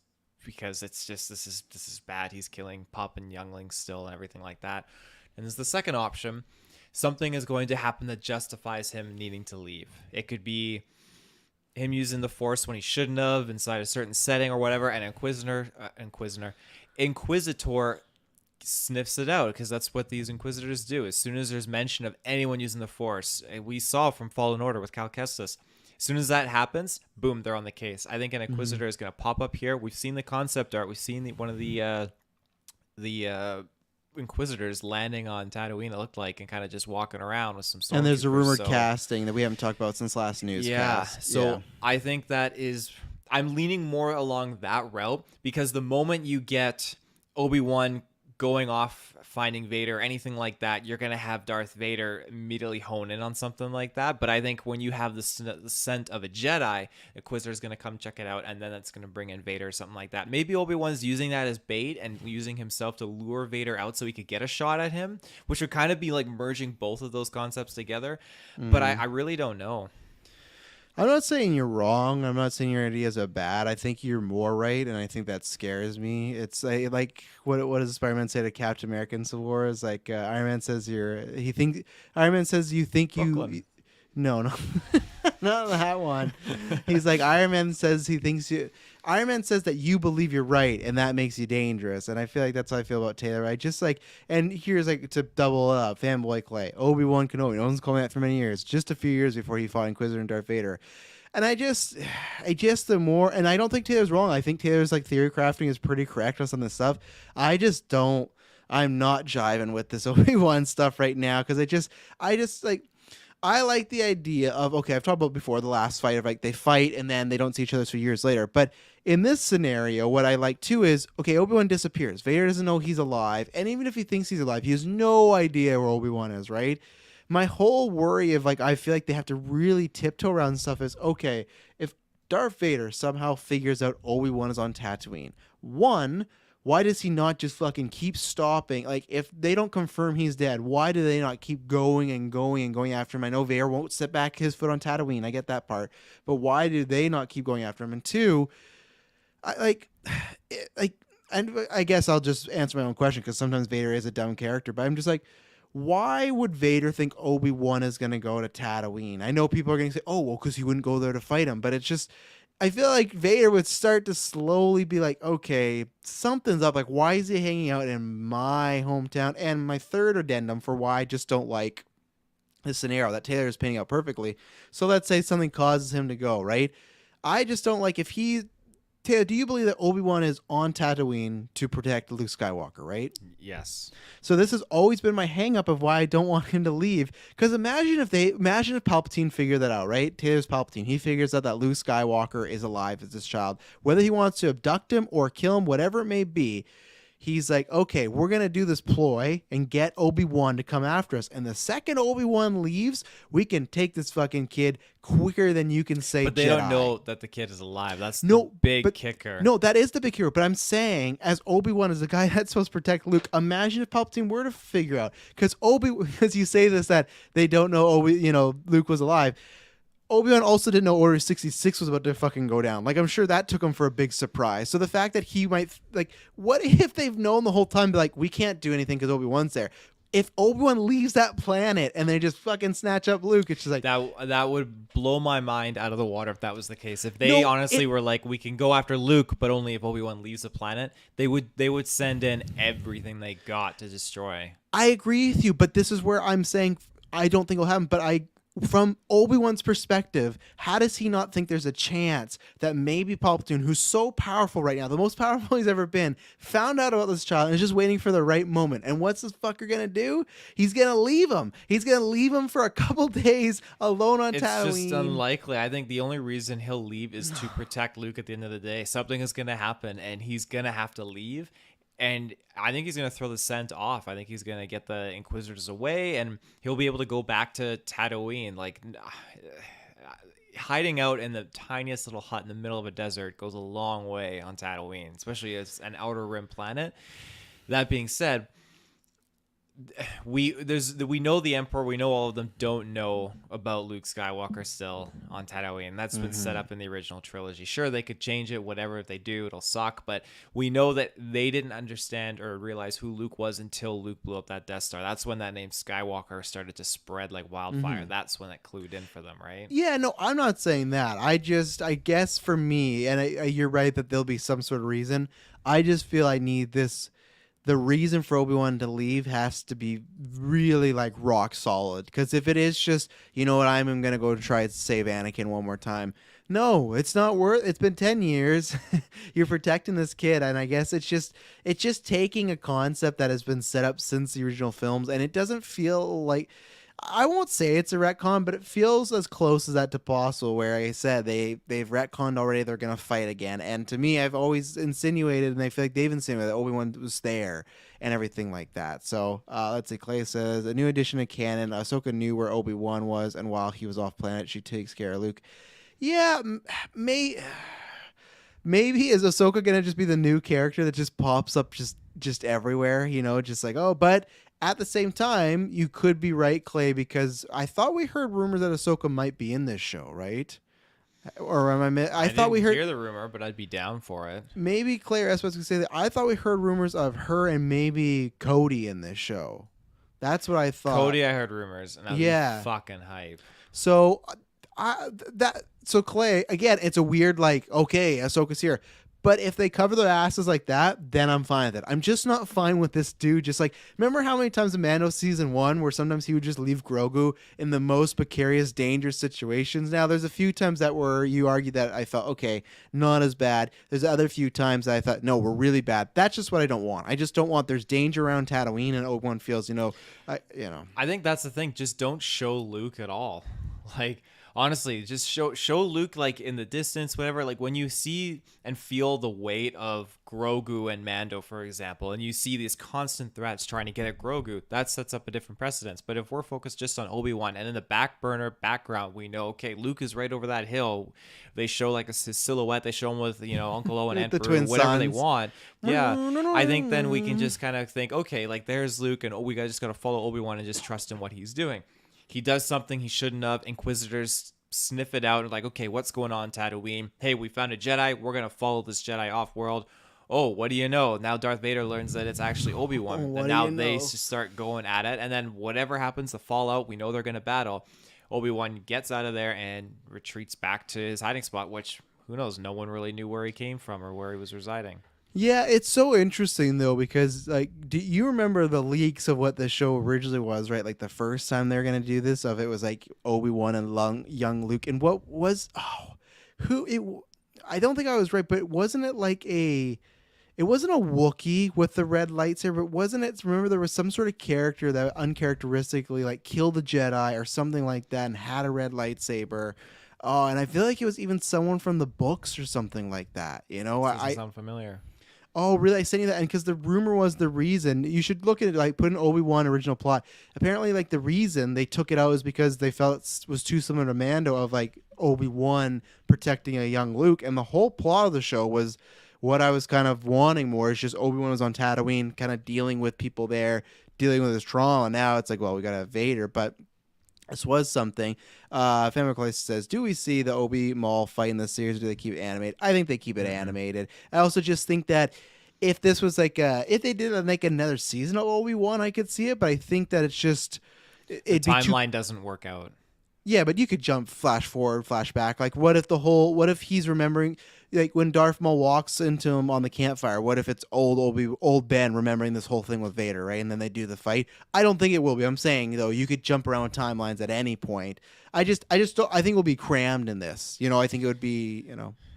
because it's just, this is bad. He's killing pup and younglings still and everything like that. And there's the second option. Something is going to happen that justifies him needing to leave. It could be him using the Force when he shouldn't have inside a certain setting or whatever, and Inquisitor sniffs it out because that's what these Inquisitors do. As soon as there's mention of anyone using the Force, we saw from Fallen Order with Cal Kestis. As soon as that happens, boom, they're on the case. I think an Inquisitor is going to pop up here. We've seen the concept art. We've seen one of the Inquisitors landing on Tatooine, it looked like, and kind of just walking around with some stormtroopers. And there's a rumored casting that we haven't talked about since last newscast. So I think I'm leaning more along that route because the moment you get Obi-Wan going off finding Vader, anything like that, you're going to have Darth Vader immediately hone in on something like that. But I think when you have the scent of a Jedi, Inquisitor is going to come check it out, and then that's going to bring in Vader or something like that. Maybe Obi-Wan's using that as bait and using himself to lure Vader out so he could get a shot at him, which would kind of be like merging both of those concepts together. But I really don't know. I'm not saying you're wrong. I'm not saying your ideas are bad. I think you're more right, and I think that scares me. It's like what does Spider-Man say to Captain America in Civil War? Is like Iron Man says Iron Man says you think Brooklyn. you. No, not that one. He's like Iron Man says he thinks you. Iron Man says that you believe you're right, and that makes you dangerous. And I feel like that's how I feel about Taylor. I just and here's to double up, fanboy Clay, Obi-Wan Kenobi. No one's called me that for many years. Just a few years before he fought Inquisitor and Darth Vader. And I just the more, and I don't think Taylor's wrong. I think Taylor's theory crafting is pretty correct on some of this stuff. I'm not jiving with this Obi-Wan stuff right now because I like the idea of, okay, I've talked about before the last fight of they fight and then they don't see each other for years later. But in this scenario, what I like too is, okay, Obi-Wan disappears. Vader doesn't know he's alive. And even if he thinks he's alive, he has no idea where Obi-Wan is, right? My whole worry of I feel like they have to really tiptoe around stuff is, okay, if Darth Vader somehow figures out Obi-Wan is on Tatooine, one, Why does he not just fucking keep stopping? Like, if they don't confirm he's dead, why do they not keep going and going and going after him? I know Vader won't set back his foot on Tatooine. I get that part. But why do they not keep going after him? And two, I like, like, and I guess I'll just answer my own question because sometimes Vader is a dumb character. But I'm just like, why would Vader think Obi Wan is going to go to Tatooine? I know people are going to say, oh, well, because he wouldn't go there to fight him. But it's just, I feel like Vader would start to slowly be like, okay, something's up. Like, why is he hanging out in my hometown? And my third addendum for why I just don't like this scenario that Taylor is painting out perfectly. So let's say something causes him to go, right? I just don't like if he. Taylor, do you believe that Obi-Wan is on Tatooine to protect Luke Skywalker, right? Yes. So this has always been my hang-up of why I don't want him to leave. Because imagine if Palpatine figured that out, right? Taylor's Palpatine. He figures out that Luke Skywalker is alive as this child. Whether he wants to abduct him or kill him, whatever it may be, he's like, okay, we're going to do this ploy and get Obi-Wan to come after us. And the second Obi-Wan leaves, we can take this fucking kid quicker than you can say But they Jedi. don't know that the kid is alive. That's the big kicker. No, that is the big hero. But I'm saying, as Obi-Wan is the guy that's supposed to protect Luke, imagine if Palpatine were to figure out, because you say this, that they don't know Luke was alive. Obi-Wan also didn't know Order 66 was about to fucking go down. Like, I'm sure that took him for a big surprise. So the fact that he might, like, what if they've known the whole time, like, we can't do anything because Obi-Wan's there? If Obi-Wan leaves that planet and they just fucking snatch up Luke, it's just like... That would blow my mind out of the water if that was the case. If they were like, we can go after Luke, but only if Obi-Wan leaves the planet, they would send in everything they got to destroy. I agree with you, but this is where I'm saying I don't think it'll happen, but from Obi-Wan's perspective, how does he not think there's a chance that maybe Palpatine, who's so powerful right now, the most powerful he's ever been, found out about this child and is just waiting for the right moment? And what's this fucker gonna do? He's gonna leave him. He's gonna leave him for a couple days alone on Tatooine. It's just unlikely. I think the only reason he'll leave is to protect Luke at the end of the day. Something is gonna happen, and he's gonna have to leave. And I think he's going to throw the scent off. I think he's going to get the Inquisitors away, and he'll be able to go back to Tatooine. Like, hiding out in the tiniest little hut in the middle of a desert goes a long way on Tatooine, especially as an outer rim planet. That being said, we know the Emperor. We know all of them don't know about Luke Skywalker still on Tatooine. That's been set up in the original trilogy. Sure, they could change it. Whatever, if they do, it'll suck. But we know that they didn't understand or realize who Luke was until Luke blew up that Death Star. That's when that name Skywalker started to spread like wildfire. That's when it clued in for them, right? Yeah, no, I'm not saying that. I guess for me, and you're right that there'll be some sort of reason. I just feel I need this. The reason for Obi-Wan to leave has to be really like rock solid. Because if it is just, you know what, I'm going to go try to save Anakin one more time. No, it's not worth. It's been 10 years. You're protecting this kid, and I guess it's just taking a concept that has been set up since the original films, and it doesn't feel like. I won't say it's a retcon, but it feels as close as that to possible, where I said they've retconned already, they're going to fight again. And to me, I've always insinuated, and I feel like they've insinuated that Obi-Wan was there and everything like that. So let's see, Clay says, a new addition to canon, Ahsoka knew where Obi-Wan was, and while he was off planet, she takes care of Luke. Yeah, maybe is Ahsoka going to just be the new character that just pops up just everywhere, just like, oh, but... At the same time, you could be right, Clay, because I thought we heard rumors that Ahsoka might be in this show, right? Or am I thought we heard hear the rumor, but I'd be down for it. Maybe Clay or S was going to say that. I thought we heard rumors of her and maybe Cody in this show. That's what I thought. Cody, I heard rumors, and I was fucking hype. So, Clay, again, it's a weird, like, okay, Ahsoka's here. But if they cover their asses like that, then I'm fine with it. I'm just not fine with this dude. Just like, remember how many times in Mando season 1 where sometimes he would just leave Grogu in the most precarious, dangerous situations? Now, there's a few times that where you argue that I thought, okay, not as bad. There's other few times that I thought, no, we're really bad. That's just what I don't want. I just don't want there's danger around Tatooine and Obi-Wan feels, I think that's the thing. Just don't show Luke at all. Like, Honestly, just show Luke like in the distance, whatever. Like when you see and feel the weight of Grogu and Mando, for example, and you see these constant threats trying to get at Grogu, that sets up a different precedence. But if we're focused just on Obi-Wan, and in the background, we know, okay, Luke is right over that hill. They show like his silhouette. They show him with Uncle Owen, Aunt The Beru, twin whatever they sons. want. Yeah, I think then we can just kind of think, okay, like there's Luke, and we just gotta follow Obi-Wan and just trust in what he's doing. He does something he shouldn't have. Inquisitors sniff it out and like, okay, what's going on, Tatooine? Hey, we found a Jedi. We're going to follow this Jedi off-world. Oh, what do you know? Now Darth Vader learns that it's actually Obi-Wan. And now they start going at it. And then whatever happens, the fallout, we know they're going to battle. Obi-Wan gets out of there and retreats back to his hiding spot, which, who knows? No one really knew where he came from or where he was residing. Yeah, it's so interesting though because like, do you remember the leaks of what the show originally was? Right, like the first time they're gonna do this, of it was like Obi-Wan and young Luke, and what was who it? I don't think I was right, but wasn't it like a? It wasn't a Wookiee with the red lightsaber. Wasn't it? Remember, there was some sort of character that uncharacteristically like killed a Jedi or something like that, and had a red lightsaber. Oh, and I feel like it was even someone from the books or something like that. Doesn't sound familiar. Oh, really? I sent you that, and because the rumor was the reason you should look at it, like put an Obi-Wan original plot. Apparently, like the reason they took it out is because they felt it was too similar to Mando, of like Obi-Wan protecting a young Luke, and the whole plot of the show was what I was kind of wanting more. Is just Obi-Wan was on Tatooine, kind of dealing with people there, dealing with his trauma. Now it's like, well, we got to have Vader, but this was something. Family Place says, do we see the Obi Maul fight in this series, or do they keep it animated? I think they keep it animated. I also just think that if this was like if they did like another season of Obi-Wan, I could see it, but I think that it's just the timeline doesn't work out. Yeah, but you could jump, flash forward, flash back. Like, what if he's remembering, like when Darth Maul walks into him on the campfire? What if it's old Ben remembering this whole thing with Vader, right? And then they do the fight. I don't think it will be. I'm saying though, you could jump around timelines at any point. I just don't. I think it'll be crammed in this. I think it would be.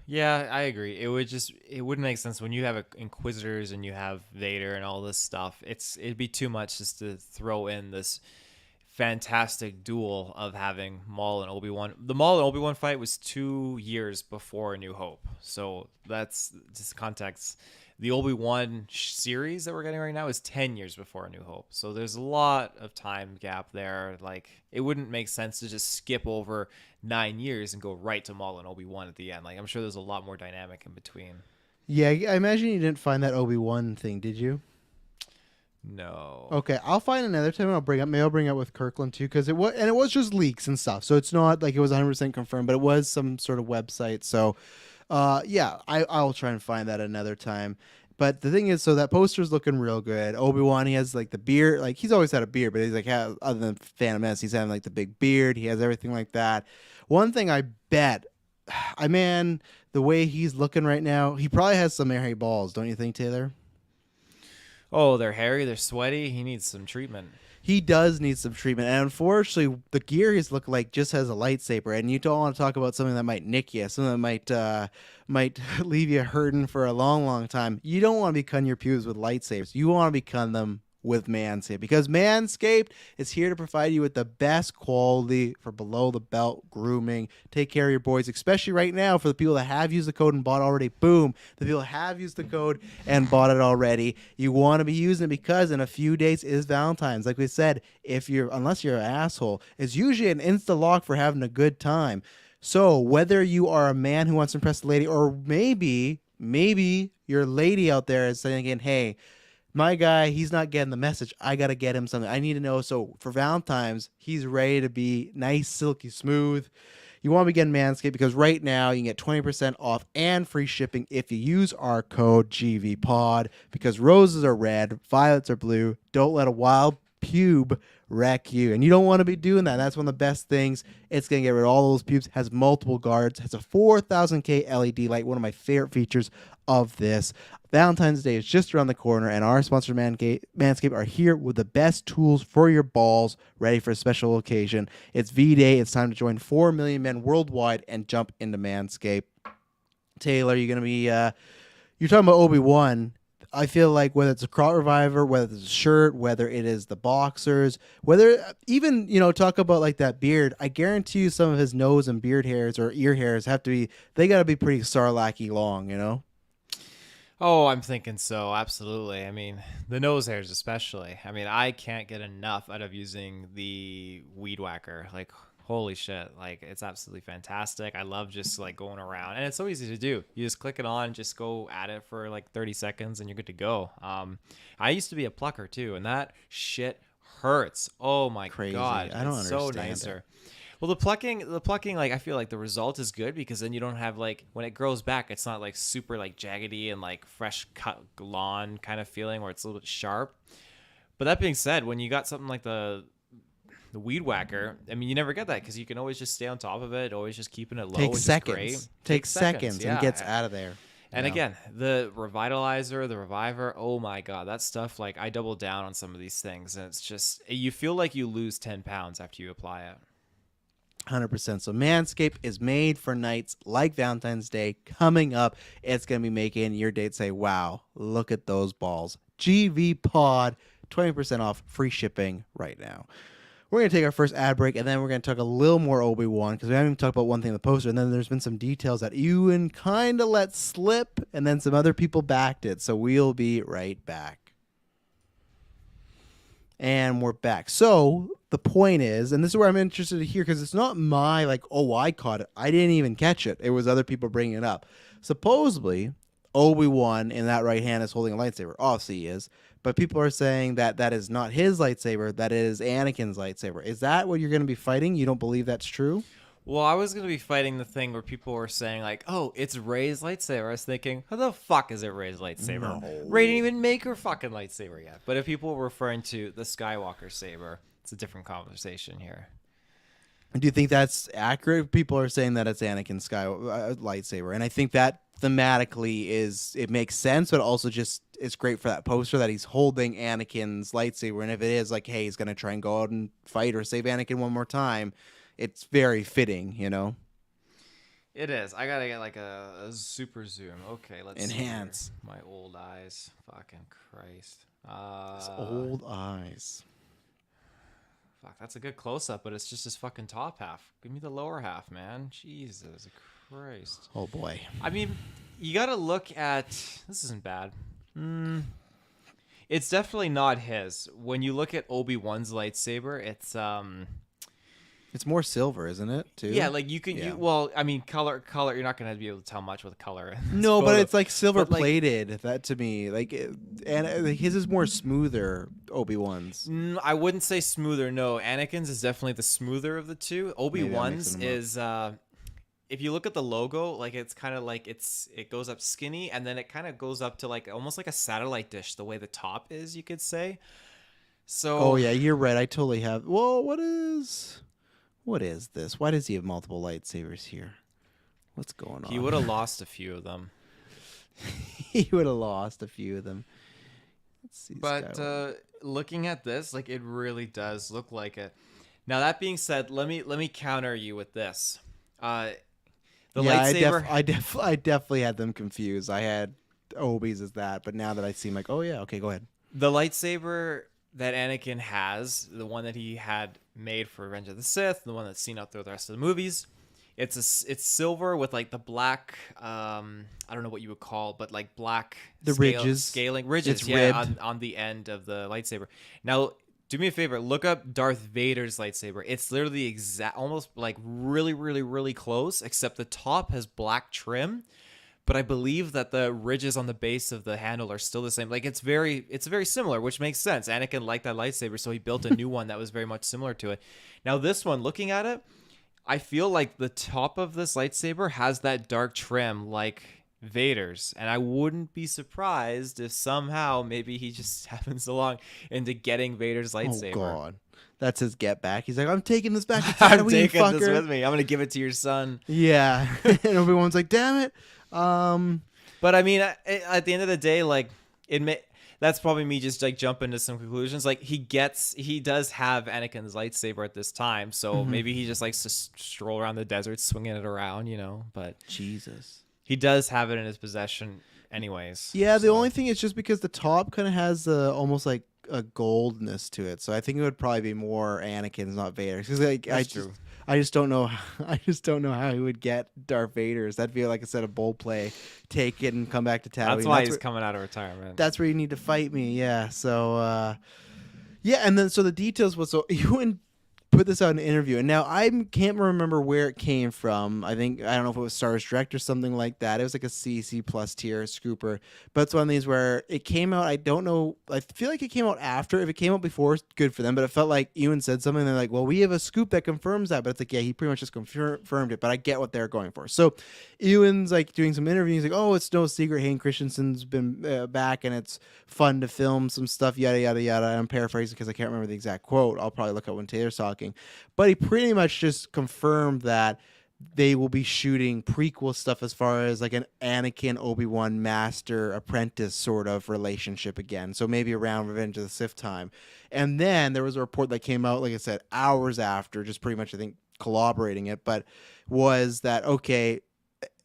Yeah, I agree. It wouldn't make sense when you have Inquisitors and you have Vader and all this stuff. It'd be too much just to throw in this fantastic duel of having Maul and Obi-Wan. The Maul and Obi-Wan fight was 2 years before A New Hope. So that's just context. The Obi-Wan series that we're getting right now is 10 years before A New Hope. So there's a lot of time gap there. Like, it wouldn't make sense to just skip over 9 years and go right to Maul and Obi-Wan at the end. Like, I'm sure there's a lot more dynamic in between. Yeah, I imagine you didn't find that Obi-Wan thing, did you? No. Okay, I'll find another time. I'll bring up with Kirklin too, because it was just leaks and stuff. So it's not like it was 100% confirmed, but it was some sort of website. So, yeah, I'll try and find that another time. But the thing is, so that poster's looking real good. Obi-Wan, he has like the beard, like he's always had a beard, but he's like, other than Phantom Menace, he's having like the big beard. He has everything like that. One thing I bet, the way he's looking right now, he probably has some hairy balls, don't you think, Taylor? Oh, they're hairy, they're sweaty. He needs some treatment. He does need some treatment, and unfortunately, the gear he's looking like just has a lightsaber. And you don't want to talk about something that might nick you, something that might leave you hurting for a long, long time. You don't want to be cutting your pubes with lightsabers. You want to be cutting them with Manscaped, because Manscaped is here to provide you with the best quality for below the belt grooming. Take care of your boys, especially right now for the people that have used the code and bought already. Boom, the people that have used the code and bought it already. You want to be using it because in a few days is Valentine's. Like we said, unless you're an asshole, it's usually an insta lock for having a good time. So whether you are a man who wants to impress the lady, or maybe your lady out there is thinking, hey, my guy, he's not getting the message. I got to get him something. I need to know. So for Valentine's, he's ready to be nice, silky smooth. You want to be getting Manscaped because right now you can get 20% off and free shipping if you use our code GVPOD, because roses are red, violets are blue. Don't let a wild pube wreck you. And you don't want to be doing that. That's one of the best things. It's going to get rid of all those pubes. Has multiple guards. Has a 4000K LED light. One of my favorite features of this. Valentine's Day is just around the corner, and our sponsor Manscaped are here with the best tools for your balls, ready for a special occasion. It's V-Day. It's time to join 4 million men worldwide and jump into Manscaped. Taylor, you're going to be you're talking about Obi-Wan. I feel like whether it's a crotch reviver, whether it's a shirt, whether it is the boxers, whether even, talk about like that beard, I guarantee you some of his nose and beard hairs or ear hairs they got to be pretty Sarlacc-y long. Oh, I'm thinking so. Absolutely. I mean, the nose hairs especially. I mean, I can't get enough out of using the weed whacker. Like, holy shit. Like, it's absolutely fantastic. I love just like going around, and it's so easy to do. You just click it on, just go at it for like 30 seconds and you're good to go. I used to be a plucker too, and that shit hurts. Oh my Crazy. God. I don't It's so understand nicer. it. Well, the plucking, like I feel like the result is good because then you don't have like when it grows back, it's not like super like jaggedy and like fresh cut lawn kind of feeling where it's a little bit sharp. But that being said, when you got something like the weed whacker, I mean, you never get that because you can always just stay on top of it, always just keeping it low. Takes which seconds. Is great. Takes seconds yeah. and gets out of there. And again, the revitalizer, the reviver, oh my God, that stuff, like I double down on some of these things and it's just, you feel like you lose 10 pounds after you apply it. 100%. So Manscaped is made for nights like Valentine's Day coming up. It's going to be making your date say, wow, look at those balls. GVPOD, 20% off, free shipping right now. We're going to take our first ad break, and then we're going to talk a little more Obi Wan, because we haven't even talked about one thing in the poster, and then there's been some details that Ewan kind of let slip, and then some other people backed it. So we'll be right back. And we're back. So the point is, and this is where I'm interested to hear, because it's not my, like, oh, I caught it. I didn't even catch it. It was other people bringing it up. Supposedly, Obi-Wan in that right hand is holding a lightsaber. Obviously he is. But people are saying that that is not his lightsaber. That is Anakin's lightsaber. Is that what you're going to be fighting? You don't believe that's true? Well, I was going to be fighting the thing where people were saying, like, oh, it's Rey's lightsaber. I was thinking, how the fuck is it Rey's lightsaber? No. Rey didn't even make her fucking lightsaber yet. But if people were referring to the Skywalker saber, it's a different conversation here. Do you think that's accurate? People are saying that it's Anakin's lightsaber. And I think that thematically it makes sense, but also just it's great for that poster that he's holding Anakin's lightsaber. And if it is like, hey, he's going to try and go out and fight or save Anakin one more time, it's very fitting, It is. I gotta get like a super zoom. Okay, let's enhance. See my old eyes. Fucking Christ. His old eyes. Fuck, that's a good close up, but it's just his fucking top half. Give me the lower half, man. Jesus Christ. Oh boy. I mean, you gotta look at. This isn't bad. It's definitely not his. When you look at Obi-Wan's lightsaber, It's more silver, isn't it? Too. Yeah, like you can. Yeah. Well, I mean, color. You're not gonna be able to tell much with color. No, but it's like silver But, like- plated. That to me, and his is more smoother. Obi-Wan's. I wouldn't say smoother. No, Anakin's is definitely the smoother of the two. Obi-Wan's them up. is. If you look at the logo, like it's kind of like it goes up skinny, and then it kind of goes up to like almost like a satellite dish. The way the top is, you could say. So. Oh yeah, you're right. I totally have. Well, what is this? Why does he have multiple lightsabers here? What's going on? He would have lost a few of them. He would have lost a few of them. Let's see. But looking at this, like it really does look like it. Now that being said, let me counter you with this. The lightsaber. I definitely had them confused. I had Obi's as that, but now that I see, like, oh yeah, okay, go ahead. The lightsaber that Anakin has, the one that he had made for Revenge of the Sith, the one that's seen out through the rest of the movies, it's silver with like the black, I don't know what you would call, but like black ridges, It's yeah, ribbed. on the end of the lightsaber. Now, do me a favor, look up Darth Vader's lightsaber. It's literally exact, almost like really, really, really close, except the top has black trim. But I believe that the ridges on the base of the handle are still the same. Like it's very similar, which makes sense. Anakin liked that lightsaber, so he built a new one that was very much similar to it. Now this one, looking at it, I feel like the top of this lightsaber has that dark trim like Vader's, and I wouldn't be surprised if somehow maybe he just happens along into getting Vader's lightsaber. Oh God, that's his get back. He's like, I'm taking this back to I'm Tatooine, taking fucker. this with me. I'm gonna give it to your son. Yeah, and Obi-Wan's like, damn it. But I mean, at the end of the day, like that's probably me just like jumping to some conclusions. Like he does have Anakin's lightsaber at this time, so maybe he just likes to stroll around the desert, swinging it around, But Jesus, He does have it in his possession, anyways. Yeah, the only So thing is just because the top kind of has almost like a goldness to it, so I think it would probably be more Anakin's, not Vader. Because like that's true. I just don't know, I just don't know how he would get Darth Vader's. That'd be like a set of bold play, take it and come back to Tatooine. That's why he's coming out of retirement. That's where you need to fight me. Yeah. So yeah, and then so the details was so you put this out in an interview, and now I can't remember where it came from. I don't know if it was Star Wars Direct or something like that. It was like a C plus tier scooper, but it's one of these where it came out. I don't know. I feel like it came out after. If it came out before, good for them. But it felt like Ewan said something. And they're like, "Well, we have a scoop that confirms that," but it's like, yeah, he pretty much just confirmed it. But I get what they're going for. So Ewan's like doing some interviews. Like, "Oh, it's no secret. Hayden Christensen's been back, and it's fun to film some stuff." Yada yada yada. I'm paraphrasing because I can't remember the exact quote. I'll probably look up when Taylor's talking. But he pretty much just confirmed that they will be shooting prequel stuff as far as like an Anakin Obi Wan master apprentice sort of relationship again. So maybe around Revenge of the Sith time. And then there was a report that came out, like I said, hours after, just pretty much I think corroborating it, but was that okay,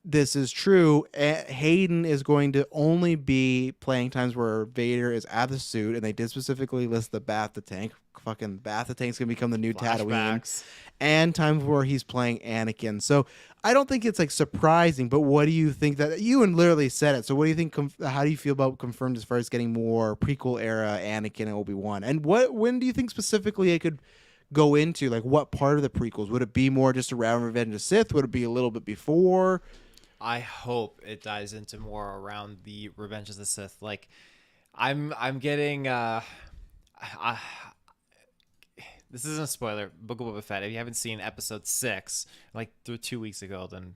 this is true. Hayden is going to only be playing times where Vader is at the suit, and they did specifically list the Bacta tank. Fucking Bacta tank's gonna become the new Tatooine, and times where he's playing Anakin. So I don't think it's like surprising. But what do you think that Ewan literally said it? So what do you think? How do you feel about confirmed as far as getting more prequel era Anakin and Obi Wan? And when do you think specifically it could go into? Like what part of the prequels would it be? More just around Revenge of the Sith? Would it be a little bit before? I hope it dives into more around the Revenge of the Sith. Like, I'm getting this isn't a spoiler. Book of Boba Fett. If you haven't seen episode 6, like 2 weeks ago, then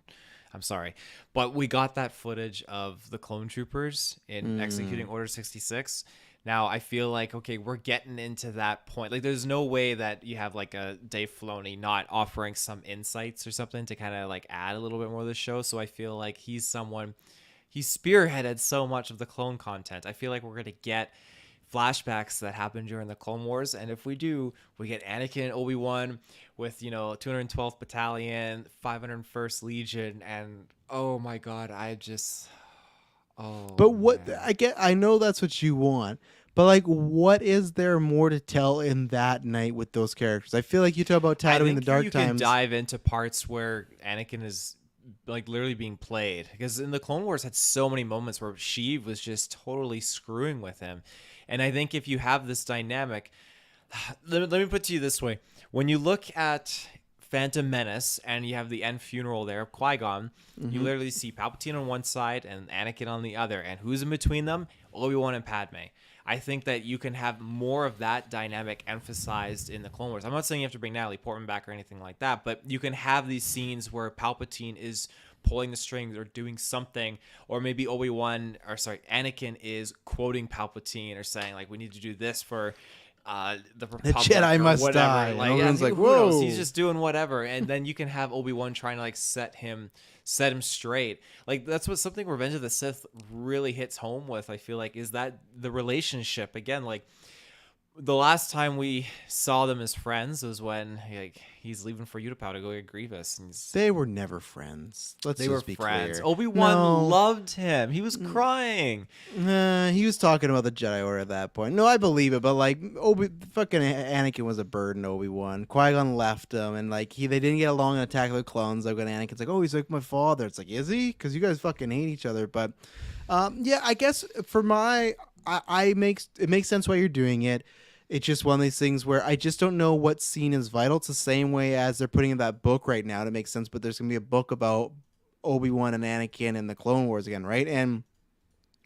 I'm sorry. But we got that footage of the clone troopers in executing Order 66. Now, I feel like, okay, we're getting into that point. Like, there's no way that you have, like, a Dave Filoni not offering some insights or something to kind of, like, add a little bit more to the show. So I feel like he's spearheaded so much of the clone content. I feel like we're going to get flashbacks that happened during the Clone Wars. And if we do, we get Anakin and Obi-Wan with, 212th Battalion, 501st Legion, and, oh, my God, But what man. I know that's what you want. But like, what is there more to tell in that night with those characters? I feel like you talk about I Tatooine, the think Dark you can Times. dive into parts where Anakin is like literally being played, because in the Clone Wars had so many moments where Sheev was just totally screwing with him. And I think if you have this dynamic, let me put it to you this way. When you look at Phantom Menace and you have the end funeral there of Qui-Gon, you literally see Palpatine on one side and Anakin on the other. And who's in between them? Obi-Wan and Padme. I think that you can have more of that dynamic emphasized in the Clone Wars. I'm not saying you have to bring Natalie Portman back or anything like that, but you can have these scenes where Palpatine is pulling the strings or doing something, or maybe Anakin is quoting Palpatine or saying, like, we need to do this for the Republic, Jedi or must whatever. die. Like, And everyone's like, who knows? whoa. He's just doing whatever, and then you can have Obi-Wan trying to like set him straight. Like, that's what something Revenge of the Sith really hits home with. I feel like is that the relationship again. Like, the last time we saw them as friends was when he's leaving for Utapau to go get Grievous, and They were never friends. Let's they just were be friends. clear. Obi-Wan No. loved him. He was crying. He was talking about the Jedi Order at that point. No, I believe it, but like fucking Anakin was a burden. Obi-Wan, Qui-Gon left him, and like they didn't get along in Attack of the Clones. Like when Anakin's like, "Oh, he's like my father." It's like, is he? Because you guys fucking hate each other. But yeah, I guess for it makes sense why you're doing it. It's just one of these things where I just don't know what scene is vital. It's the same way as they're putting in that book right now to make sense, but there's gonna be a book about Obi-Wan and Anakin and the Clone Wars again, right? And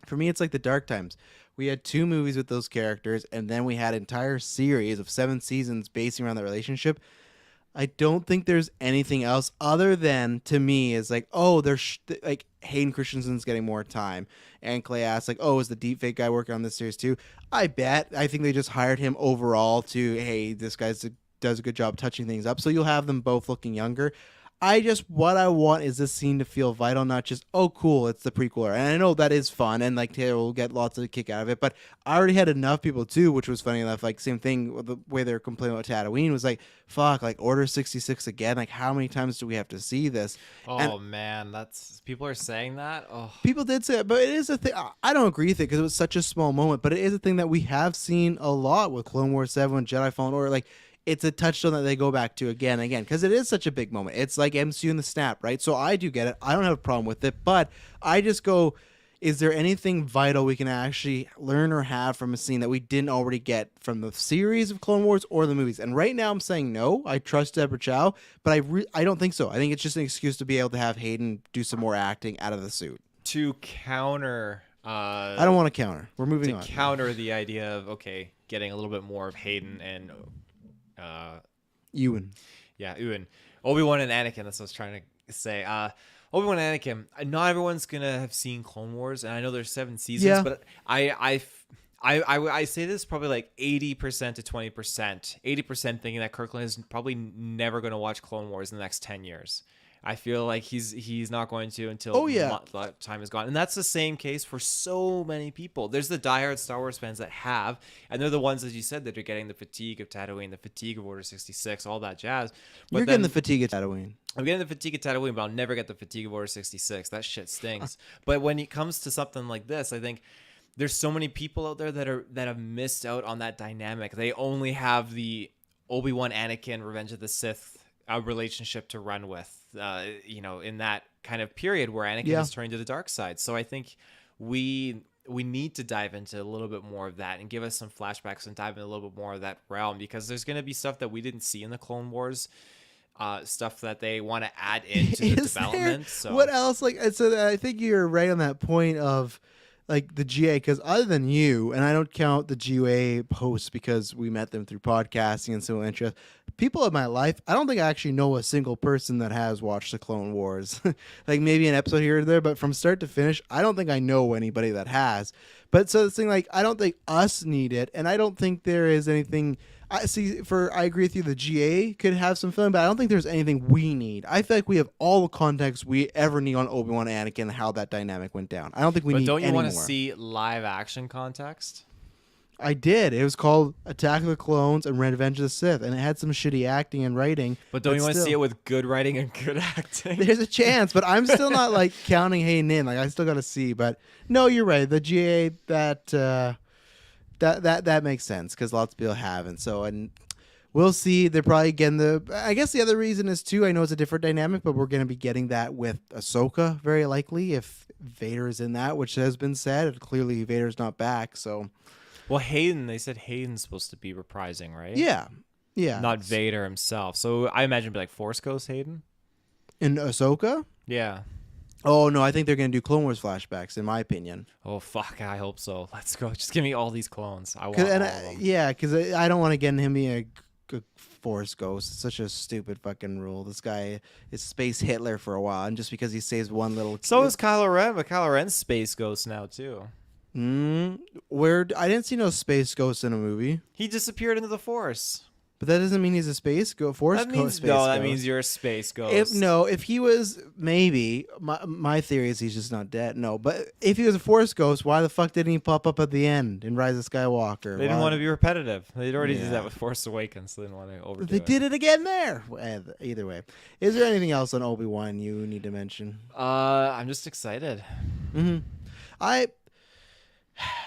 for me, it's like the Dark Times. We had 2 movies with those characters, and then we had an entire series of 7 seasons based around that relationship. I don't think there's anything else other than, to me, is like, oh, there's like Hayden Christensen's getting more time. And Clay asks, like, oh, is the deepfake guy working on this series too? I bet. I think they just hired him overall to, hey, this guy does a good job touching things up. So you'll have them both looking younger. what I want is this scene to feel vital, not just, oh cool, it's the prequel. And I know that is fun, and like Taylor will get lots of a kick out of it, but I already had enough people too, which was funny enough. Like same thing with the way they're complaining about Tatooine was like, fuck, like Order 66 again. Like how many times do we have to see this? And Oh man, that's people are saying that. Oh, people did say it, but it is a thing. I don't agree with it because it was such a small moment, but it is a thing that we have seen a lot with Clone Wars 7, Jedi Fallen Order. Like, it's a touchstone that they go back to again and again because it is such a big moment. It's like MCU and the snap, right? So I do get it. I don't have a problem with it, but I just go, is there anything vital we can actually learn or have from a scene that we didn't already get from the series of Clone Wars or the movies? And right now I'm saying no. I trust Deborah Chow, but I don't think so. I think it's just an excuse to be able to have Hayden do some more acting out of the suit. to counter. I don't want to counter. We're moving on. To counter the idea of getting a little bit more of Hayden and Ewan. yeah, Ewan, Obi Wan and Anakin. That's what I was trying to say. Obi Wan and Anakin. Not everyone's gonna have seen Clone Wars, and I know there's 7 seasons, Yeah. but I say this probably like 80% to 20%. 80% thinking that Kirklin is probably never going to watch Clone Wars in the next 10 years. I feel like he's not going to until that time is gone. And that's the same case for so many people. There's the diehard Star Wars fans that have, and they're the ones, as you said, that are getting the fatigue of Tatooine, the fatigue of Order 66, all that jazz. But You're getting the fatigue of Tatooine. I'm getting the fatigue of Tatooine, but I'll never get the fatigue of Order 66. That shit stings. But when it comes to something like this, I think there's so many people out there that have missed out on that dynamic. They only have the Obi Wan, Anakin, Revenge of the Sith relationship to run with. In that kind of period where Anakin is turning to the dark side. So I think we need to dive into a little bit more of that and give us some flashbacks and dive into a little bit more of that realm, because there's going to be stuff that we didn't see in the Clone Wars. Stuff that they want to add into the development. So what else? Like, so I think you're right on that point of like the GA, because other than you, and I don't count the GA hosts because we met them through podcasting and similar interests, people in my life, I don't think I actually know a single person that has watched the Clone Wars. Like maybe an episode here or there, but from start to finish, I don't think I know anybody that has. But so the thing, like, I don't think us need it, and I don't think there is anything. I agree with you. The GA could have some fun, but I don't think there's anything we need. I feel like we have all the context we ever need on Obi-Wan and Anakin and how that dynamic went down. I don't think we need. But don't you want to see live action context? I did. It was called Attack of the Clones and Revenge of the Sith, and it had some shitty acting and writing. But don't you want to see it with good writing and good acting? There's a chance, but I'm still not like counting Hayden in. Like I still got to see. But no, you're right. The GA that makes sense because lots of people haven't. So, and we'll see. They're probably getting I guess the other reason is too, I know it's a different dynamic, but we're going to be getting that with Ahsoka very likely if Vader is in that, which has been said. Clearly Vader's not back. So, well, Hayden, they said Hayden's supposed to be reprising, right? Yeah. Yeah. Not Vader himself. So I imagine it'd be like Force Ghost Hayden. In Ahsoka? Yeah. Oh, no, I think they're going to do Clone Wars flashbacks, in my opinion. Oh, fuck, I hope so. Let's go. Just give me all these clones. I want all of them. Yeah, because I don't want to get him being a Force Ghost. It's such a stupid fucking rule. This guy is Space Hitler for a while, and just because he saves one little... So is Kylo Ren, but Kylo Ren's Space Ghost now, too. Where I didn't see no Space Ghost in a movie. He disappeared into the Force. But that doesn't mean he's a space Force ghost. That means you're a space ghost. If he was, maybe my theory is he's just not dead. No, but if he was a Force ghost, why the fuck didn't he pop up at the end in Rise of Skywalker? They didn't want to be repetitive. They'd already did that with Force Awakens. So they didn't want to overdo it. They did it again there. Either way, is there anything else on Obi-Wan you need to mention? I'm just excited.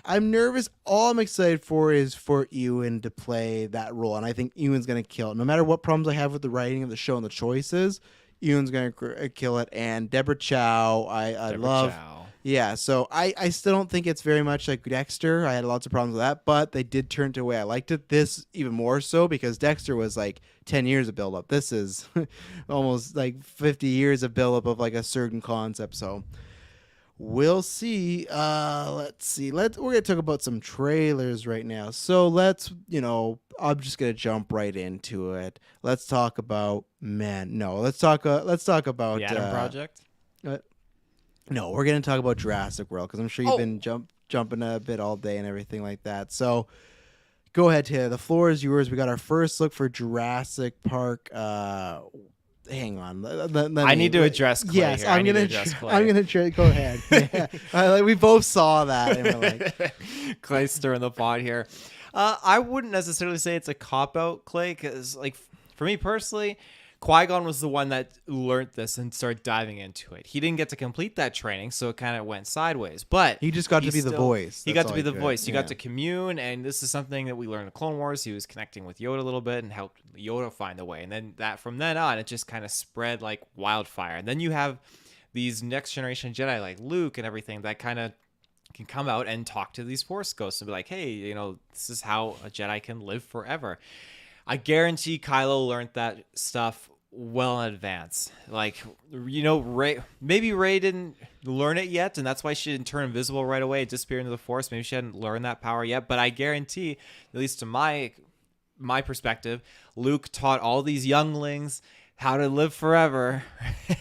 I'm nervous. All I'm excited for is for Ewan to play that role, and I think Ewan's going to kill it. No matter what problems I have with the writing of the show and the choices, Ewan's going to kill it. And Deborah Chow, I love. Chow. Yeah, so I still don't think it's very much like Dexter. I had lots of problems with that, but they did turn to a way I liked it. This even more so because Dexter was like 10 years of build-up. This is almost like 50 years of build-up of like a certain concept, so... We'll see. Let's see. We're gonna talk about some trailers right now. So I'm just gonna jump right into it. Let's talk about Let's talk about the Adam Project. No, we're gonna talk about Jurassic World because I'm sure you've been jumping a bit all day and everything like that. So go ahead, Taylor. The floor is yours. We got our first look for Jurassic Park. hang on. I need to address Clay yes, here. I'm I need gonna. to address Clay. I'm gonna. Go ahead. Yeah. We both saw that. And we're like, Clay stirring the pot here. I wouldn't necessarily say it's a cop out, Clay, because like for me personally, Qui-Gon was the one that learned this and started diving into it. He didn't get to complete that training, so it kind of went sideways. But he just got to be the voice. He That's got to all be the could. voice. He Yeah. got to commune, and this is something that we learned in Clone Wars. He was connecting with Yoda a little bit and helped Yoda find the way. And then from then on, it just kind of spread like wildfire. And then you have these next generation Jedi like Luke and everything that kind of can come out and talk to these Force ghosts and be like, hey, you know, this is how a Jedi can live forever. I guarantee Kylo learned that stuff well in advance. Like, you know, maybe Rey didn't learn it yet, and that's why she didn't turn invisible right away and disappear into the Force. Maybe she hadn't learned that power yet, but I guarantee, at least to my perspective, Luke taught all these younglings how to live forever.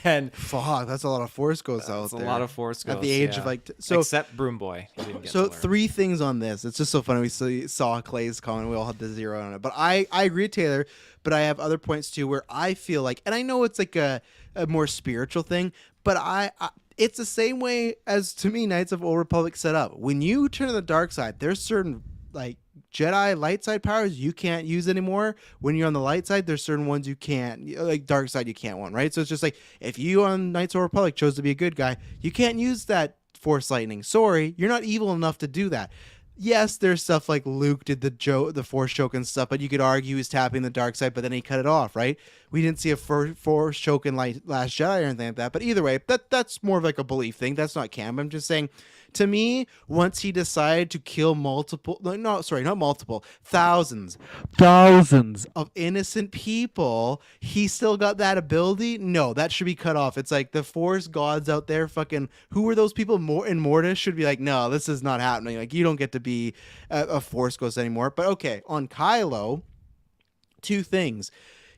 And fuck, that's a lot of Force ghosts out there. A lot of Force ghosts at the age of like so. Except Broom Boy. He didn't get so to learn. 3 things on this. It's just so funny. We saw Clay's comment. We all had the 0 on it. But I agree with Taylor. But I have other points too where I feel like, and I know it's like a more spiritual thing, but I it's the same way as to me Knights of Old Republic set up. When you turn to the dark side, there's certain like Jedi light side powers you can't use anymore. When you're on the light side, there's certain ones you can't, like dark side you can't want, right? So it's just like if you on Knights of the Republic chose to be a good guy, you can't use that Force lightning. Sorry, you're not evil enough to do that. Yes, there's stuff like Luke did the Force choke and stuff, but you could argue he's tapping the dark side, but then he cut it off, right? We didn't see a Force choke in like Last Jedi or anything like that. But either way, that's more of like a belief thing. That's not canon. I'm just saying, to me, once he decided to kill thousands of innocent people, he still got that ability? No, that should be cut off. It's like the Force gods out there fucking, who were those people in Mortis should be like, no, this is not happening. Like, you don't get to be a Force ghost anymore. But okay, on Kylo, 2 things.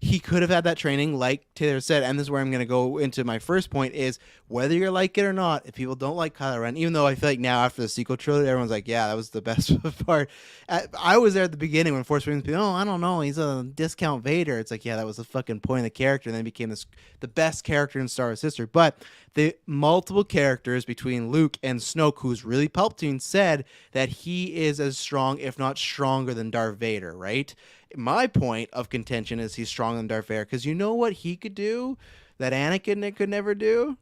He could have had that training, like Taylor said, and this is where I'm going to go into my first point, is whether you like it or not, if people don't like Kylo Ren, even though I feel like now after the sequel trilogy, everyone's like, yeah, that was the best part. I was there at the beginning when Force Awakens, I don't know, he's a discount Vader. It's like, yeah, that was the fucking point of the character, and then became the best character in Star Wars history. But the multiple characters between Luke and Snoke, who's really Palpatine, said that he is as strong, if not stronger than Darth Vader, right? My point of contention is he's stronger than Darth Vader, because you know what he could do that Anakin could never do?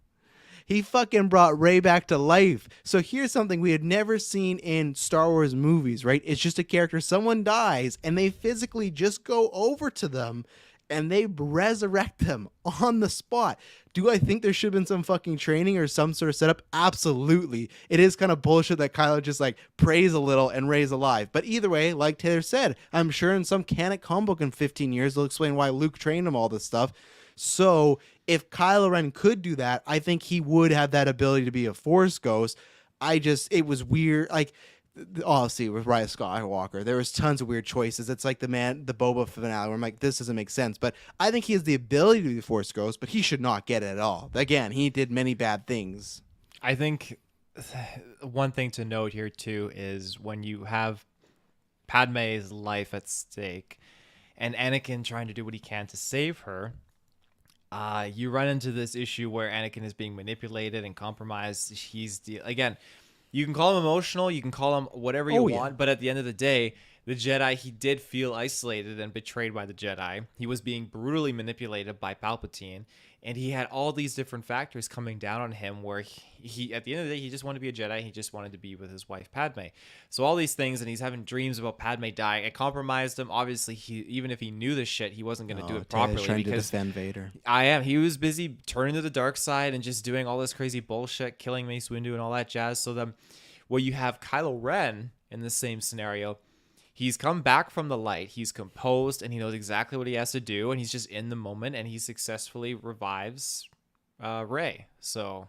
He fucking brought Rey back to life. So here's something we had never seen in Star Wars movies, right? It's just a character, someone dies, and they physically just go over to them and they resurrect them on the spot. Do I think there should have been some fucking training or some sort of setup? Absolutely. It is kind of bullshit that Kylo just like prays a little and Rey's alive. But either way, like Taylor said, I'm sure in some canon comic book in 15 years, they'll explain why Luke trained him all this stuff. So if Kylo Ren could do that, I think he would have that ability to be a Force ghost. It was weird. Like, obviously with Rise of Skywalker, there was tons of weird choices. It's like the Boba finale where I'm like, this doesn't make sense. But I think he has the ability to be the Force ghost, but he should not get it at all. Again, he did many bad things. I think one thing to note here too is when you have Padme's life at stake and Anakin trying to do what he can to save her, you run into this issue where Anakin is being manipulated and compromised. Again, you can call him emotional, you can call him whatever you want, but at the end of the day, the Jedi, he did feel isolated and betrayed by the Jedi. He was being brutally manipulated by Palpatine, and he had all these different factors coming down on him where he at the end of the day, he just wanted to be a Jedi. He just wanted to be with his wife, Padme. So all these things, and he's having dreams about Padme dying. It compromised him. Obviously, even if he knew this shit, he wasn't going to do it properly. Trying to defend Vader. He was busy turning to the dark side and just doing all this crazy bullshit, killing Mace Windu and all that jazz. So then, well, you have Kylo Ren in the same scenario. He's come back from the light. He's composed, and he knows exactly what he has to do, and he's just in the moment, and he successfully revives Rey. So,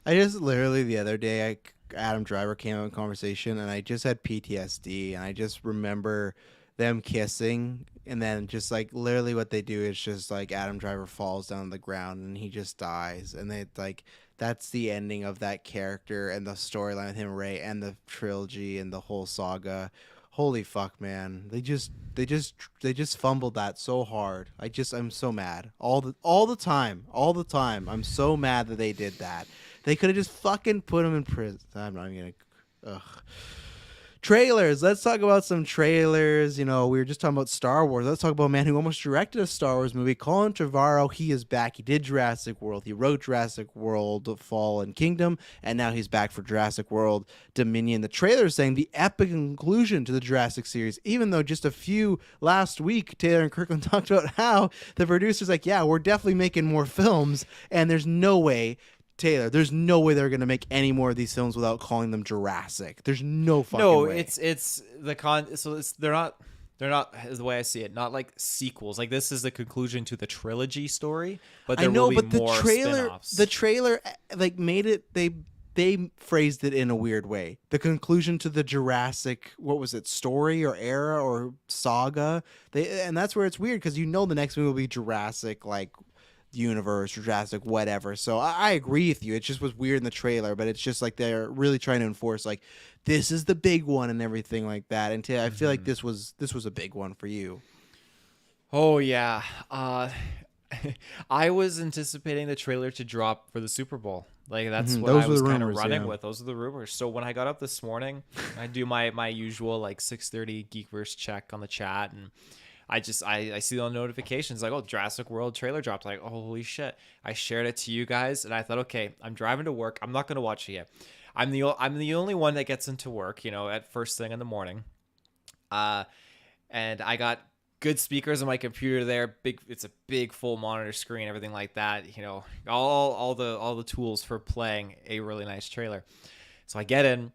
I just literally the other day, Adam Driver came out in conversation, and I just had PTSD, and I just remember them kissing, and then just like literally what they do is just like Adam Driver falls down on the ground, and he just dies, and they like that's the ending of that character and the storyline with him, Rey, and the trilogy and the whole saga. Holy fuck, man! They just fumbled that so hard. I'm so mad all the time. I'm so mad that they did that. They could have just fucking put him in prison. I'm not even gonna. Ugh. Trailers. Let's talk about some trailers. You know, we were just talking about Star Wars. Let's talk about a man who almost directed a Star Wars movie. Colin Trevaro. He is back. He did Jurassic World. He wrote Jurassic World Fallen Kingdom, and now he's back for Jurassic World Dominion. The trailer is saying the epic conclusion to the Jurassic series, even though just a few last week, Taylor and Kirklin talked about how the producers like, yeah, we're definitely making more films, and there's no way Taylor, there's no way they're gonna make any more of these films without calling them Jurassic. There's no fucking way. It's the so it's they're not is the way I see it, not like sequels. Like this is the conclusion to the trilogy story, but there will be more spin-offs. The trailer like made it they phrased it in a weird way. The conclusion to the Jurassic, what was it, story or era or saga? And that's where it's weird because the next movie will be Jurassic like universe or Jurassic whatever. So I agree with you. It just was weird in the trailer, but it's just like they're really trying to enforce like this is the big one and everything like that. And I feel like this was a big one for you. Oh yeah. I was anticipating the trailer to drop for the Super Bowl. Like that's what I was kind of running with. Those are the rumors. So when I got up this morning, I do my usual like 6:30 GeekVerse check on the chat, and I see the notifications like, oh, Jurassic World trailer dropped. Like, oh, holy shit. I shared it to you guys, and I thought, okay, I'm driving to work. I'm not going to watch it yet. I'm the only one that gets into work, you know, at first thing in the morning. And I got good speakers on my computer there. It's a big full monitor screen, everything like that. You know, all the tools for playing a really nice trailer. So I get in.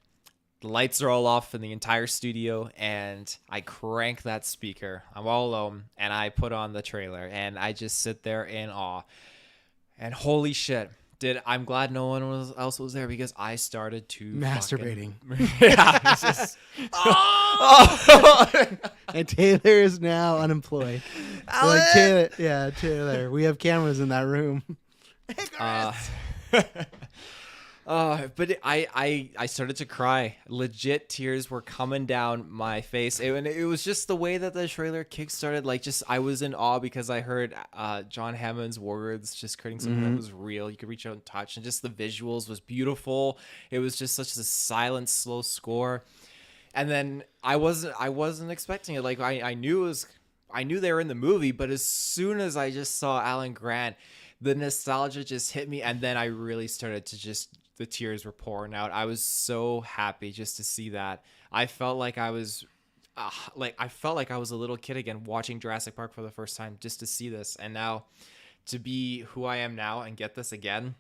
The lights are all off in the entire studio, and I crank that speaker. I'm all alone, and I put on the trailer, and I just sit there in awe. And holy shit, I'm glad no one else was there because I started to masturbating. Yeah, it's just, And Taylor is now unemployed. Like, Taylor. We have cameras in that room. But I started to cry. Legit tears were coming down my face. And it was just the way that the trailer kickstarted. Like, just I was in awe because I heard John Hammond's words just creating something that was real. You could reach out and touch, and just the visuals was beautiful. It was just such a silent, slow score. And then I wasn't expecting it. Like I knew they were in the movie, but as soon as I just saw Alan Grant, the nostalgia just hit me, and then I really started to the tears were pouring out. I was so happy just to see that. I felt like I was a little kid again watching Jurassic Park for the first time just to see this. And now to be who I am now and get this again,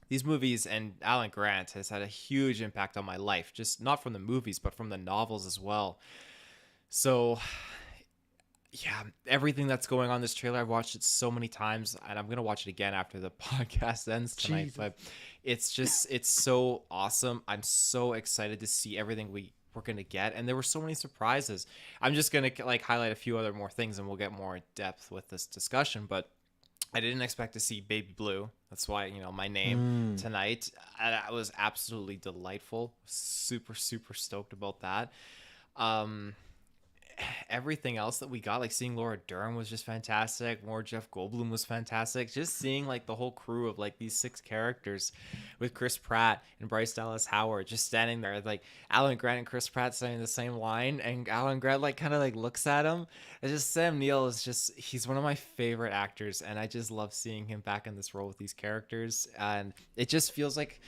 these movies and Alan Grant has had a huge impact on my life, just not from the movies, but from the novels as well. So yeah, everything that's going on in this trailer, I've watched it so many times, and I'm going to watch it again after the podcast ends tonight. Jesus. But it's so awesome. I'm so excited to see everything we're going to get. And there were so many surprises. I'm just going to like highlight a few other more things, and we'll get more in depth with this discussion. But I didn't expect to see Baby Blue. That's why, you know, my name tonight. I was absolutely delightful. Super, super stoked about that. Everything else that we got, like seeing Laura Dern was just fantastic. More Jeff Goldblum was fantastic. Just seeing like the whole crew of like these 6 characters with Chris Pratt and Bryce Dallas Howard just standing there, like Alan Grant and Chris Pratt saying the same line, and Alan Grant like kind of like looks at him. It's just Sam Neill he's one of my favorite actors, and I just love seeing him back in this role with these characters. And it just feels like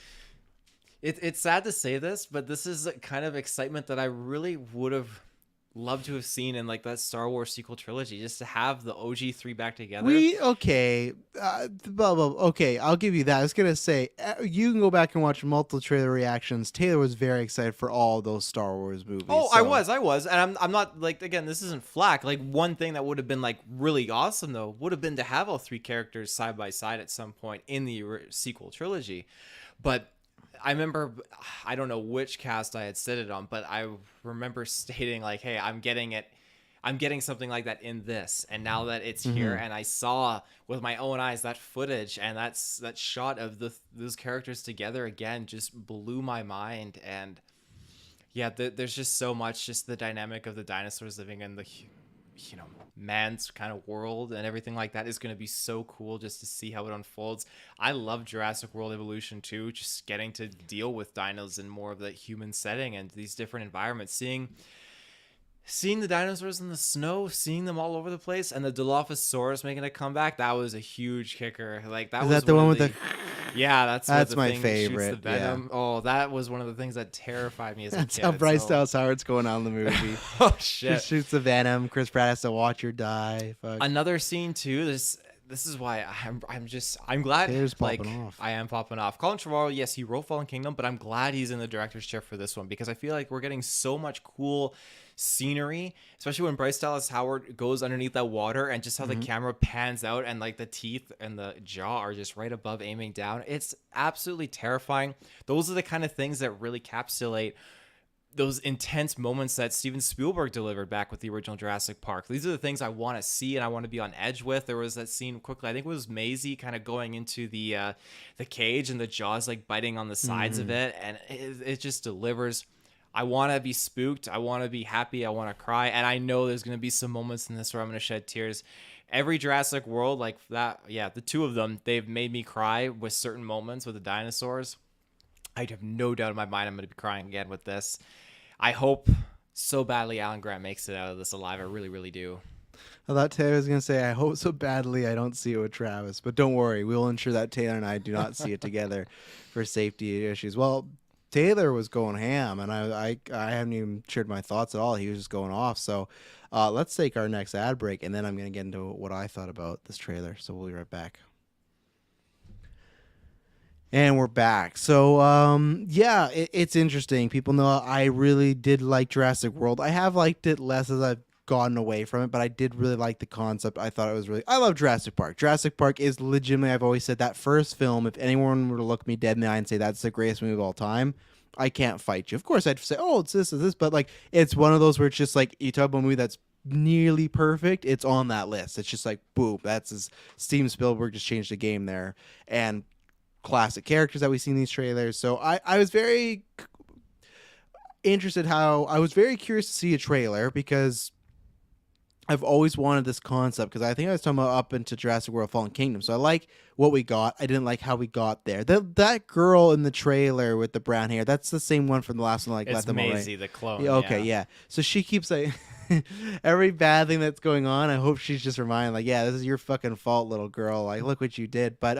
it's sad to say this, but this is a kind of excitement that I really would have love to have seen in like that Star Wars sequel trilogy, just to have the OG3 back together. Okay, I'll give you that. I was gonna say you can go back and watch multiple trailer reactions. Taylor was very excited for all those Star Wars movies. Oh, so. I was, and I'm not like, again, this isn't flack. Like, one thing that would have been like really awesome though would have been to have all 3 characters side by side at some point in the sequel trilogy, but I remember, I don't know which cast I had said it on, but I remember stating like, hey, I'm getting something like that in this. And now that it's here, and I saw with my own eyes that footage, and that shot of those characters together again just blew my mind. And Yeah, there's just so much, just the dynamic of the dinosaurs living in the, you know, man's kind of world and everything like that is going to be so cool just to see how it unfolds. I love Jurassic World Evolution too, just getting to deal with dinos in more of the human setting and these different environments, seeing the dinosaurs in the snow, seeing them all over the place, and the Dilophosaurus making a comeback. That was a huge kicker. Like that Is was that the one one of with the the? yeah, that's what That's the my thing shoots the favorite. Yeah, venom. Oh, that was one of the things that terrified me as a that's kid. how It's Bryce so Dallas Howard's going on in the movie. oh She shit. shoots the venom. Chris Pratt has to watch her die. Fuck. Another scene too. This is why I'm glad Taylor's like popping off. I am popping off. Colin Trevaro, yes, he wrote Fallen Kingdom, but I'm glad he's in the director's chair for this one because I feel like we're getting so much cool scenery, especially when Bryce Dallas Howard goes underneath that water and just how the camera pans out and like the teeth and the jaw are just right above aiming down. It's absolutely terrifying. Those are the kind of things that really encapsulate those intense moments that Steven Spielberg delivered back with the original Jurassic Park. These are the things I want to see and I want to be on edge with. There was that scene quickly, I think it was Maisie kind of going into the cage and the jaws like biting on the sides of it, and it just delivers. I want to be spooked. I want to be happy. I want to cry. And I know there's going to be some moments in this where I'm going to shed tears. Every Jurassic World, like that, yeah, the two of them, they've made me cry with certain moments with the dinosaurs. I have no doubt in my mind I'm going to be crying again with this. I hope so badly Alan Grant makes it out of this alive. I really, really do. I thought Taylor was going to say, I hope so badly I don't see it with Travis. But don't worry. We'll ensure that Taylor and I do not see it together for safety issues. Well, Taylor was going ham, and I haven't even shared my thoughts at all. He was just going off. So let's take our next ad break, and then I'm going to get into what I thought about this trailer. So we'll be right back. And we're back. So, yeah, it's interesting. People know I really did like Jurassic World. I have liked it less as I've gotten away from it, but I did really like the concept. I thought it was really. I love Jurassic Park. Jurassic Park is legitimately, I've always said, that first film, if anyone were to look me dead in the eye and say that's the greatest movie of all time, I can't fight you. Of course, I'd say, oh, it's this, but like, it's one of those where it's just like, you talk about a movie that's nearly perfect, it's on that list. It's just like, boom, that's as Steven Spielberg just changed the game there. And classic characters that we see in these trailers. So I was very interested I was very curious to see a trailer because I've always wanted this concept because I think I was talking about up into Jurassic World Fallen Kingdom. So I like what we got. I didn't like how we got there. That girl in the trailer with the brown hair, that's the same one from the last one. Like, It's let them Maisie, the clone. Yeah, okay, yeah. So she keeps like every bad thing that's going on, I hope she's just reminded, like, yeah, this is your fucking fault, little girl. Like, look what you did. But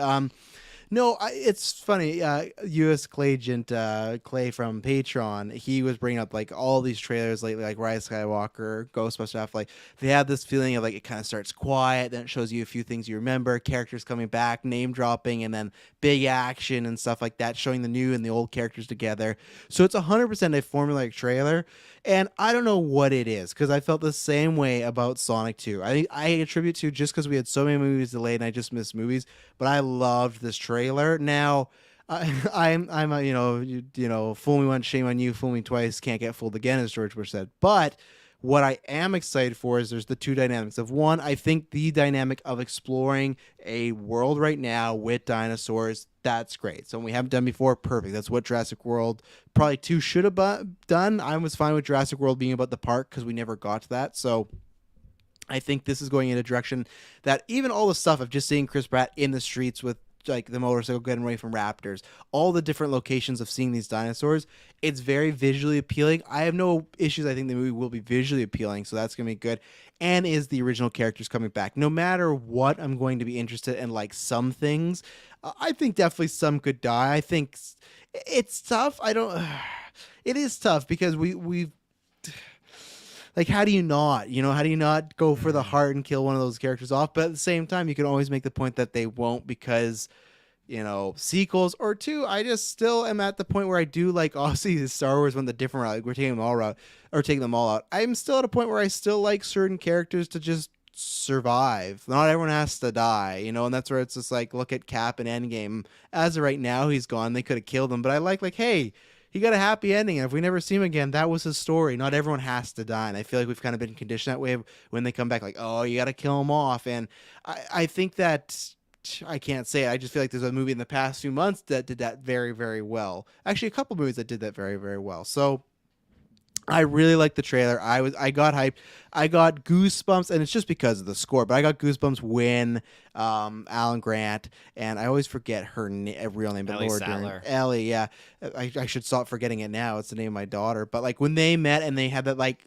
no, it's funny. U.S. Clayagent Clay from Patreon, he was bringing up like all these trailers lately, like Rise of Skywalker, Ghostbusters stuff. Like they have this feeling of like it kind of starts quiet, then it shows you a few things you remember, characters coming back, name dropping, and then big action and stuff like that, showing the new and the old characters together. So it's 100% a formulaic trailer, and I don't know what it is because I felt the same way about Sonic 2. I attribute to just because we had so many movies delayed and I just missed movies, but I loved this trailer. Now, I'm a, you know, fool me once, shame on you. Fool me twice, can't get fooled again, as George Bush said. But what I am excited for is there's the two dynamics of one. I think the dynamic of exploring a world right now with dinosaurs. That's great. So we haven't done before. Perfect. That's what Jurassic World probably 2 should have done. I was fine with Jurassic World being about the park because we never got to that. So I think this is going in a direction that even all the stuff of just seeing Chris Pratt in the streets with like the motorcycle getting away from raptors, all the different locations of seeing these dinosaurs, it's very visually appealing. I have no issues. I think the movie will be visually appealing, so that's going to be good. And is the original characters coming back? No matter what, I'm going to be interested in like some things. I think definitely some could die. I think it's tough. I don't. It is tough because we've. Like, how do you not? You know, how do you not go for the heart and kill one of those characters off? But at the same time, you can always make the point that they won't because, you know, sequels or two. I just still am at the point where I do like obviously the Star Wars went the different route. Like we're taking them all out or taking them all out. I'm still at a point where I still like certain characters to just survive. Not everyone has to die, you know, and that's where it's just like look at Cap and Endgame. As of right now, he's gone. They could have killed him, but I like hey. He got a happy ending, and if we never see him again, that was his story. Not everyone has to die, and I feel like we've kind of been conditioned that way when they come back, like, oh, you got to kill him off. And I think that, I can't say it, I just feel like there's a movie in the past few months that did that very, very well. Actually, a couple movies that did that very, very well. So I really like the trailer. I got hyped. I got goosebumps, and it's just because of the score. But I got goosebumps when Alan Grant, and I always forget her real name, but Ellie Laura Dern, Sattler. Ellie. Yeah, I should stop forgetting it now. It's the name of my daughter. But like when they met and they had that like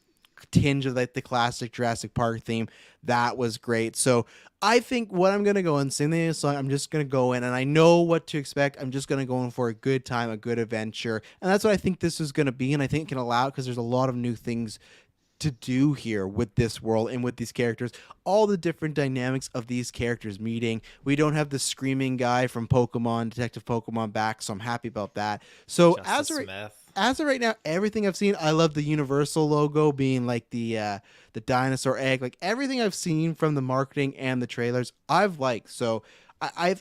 tinge of like the classic Jurassic Park theme, that was great. So I think what I'm gonna go and sing the song. I'm just gonna go in, and I know what to expect. I'm just gonna go in for a good time, a good adventure, and that's what I think this is gonna be. And I think it can allow because there's a lot of new things to do here with this world and with these characters, all the different dynamics of these characters meeting. We don't have the screaming guy from Pokemon, Detective Pokemon back, so I'm happy about that. So Justice Smith. as of right now, everything I've seen, I love the Universal logo being like the dinosaur egg. Like everything I've seen from the marketing and the trailers, I've liked. So I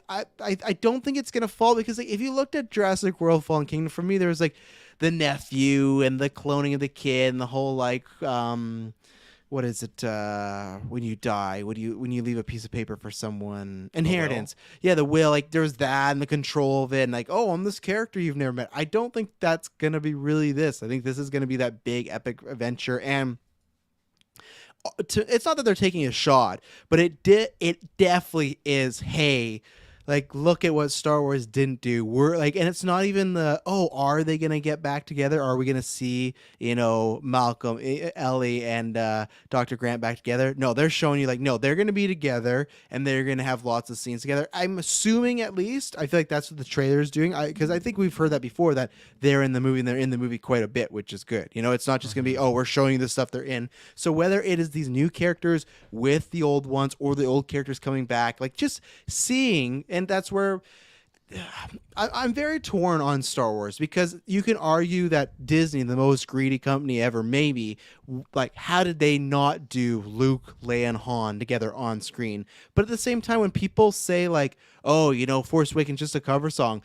don't think it's gonna fall because like if you looked at Jurassic World: Fallen Kingdom, for me there was like the nephew and the cloning of the kid and the whole like what is it when you die, when you leave a piece of paper for someone, inheritance. Yeah, the will, like there's that and the control of it, and like, oh, I'm this character you've never met. I don't think that's gonna be really this. I think this is gonna be that big epic adventure. And it's not that they're taking a shot, but it definitely is. Hey, like look at what Star Wars didn't do. We're like, and it's not even the are they gonna get back together? Are we gonna see Malcolm, Ellie, and Dr. Grant back together? No, they're showing you like no, they're gonna be together and they're gonna have lots of scenes together. I'm assuming at least. I feel like that's what the trailer is doing. Because I think we've heard that before that they're in the movie and they're in the movie quite a bit, which is good. It's not just gonna be we're showing you the stuff they're in. So whether it is these new characters with the old ones or the old characters coming back, like just seeing. And that's where I'm very torn on Star Wars because you can argue that Disney, the most greedy company ever, maybe, like, how did they not do Luke, Leia, and Han together on screen? But at the same time, when people say, like, oh, Force Awakens just a cover song,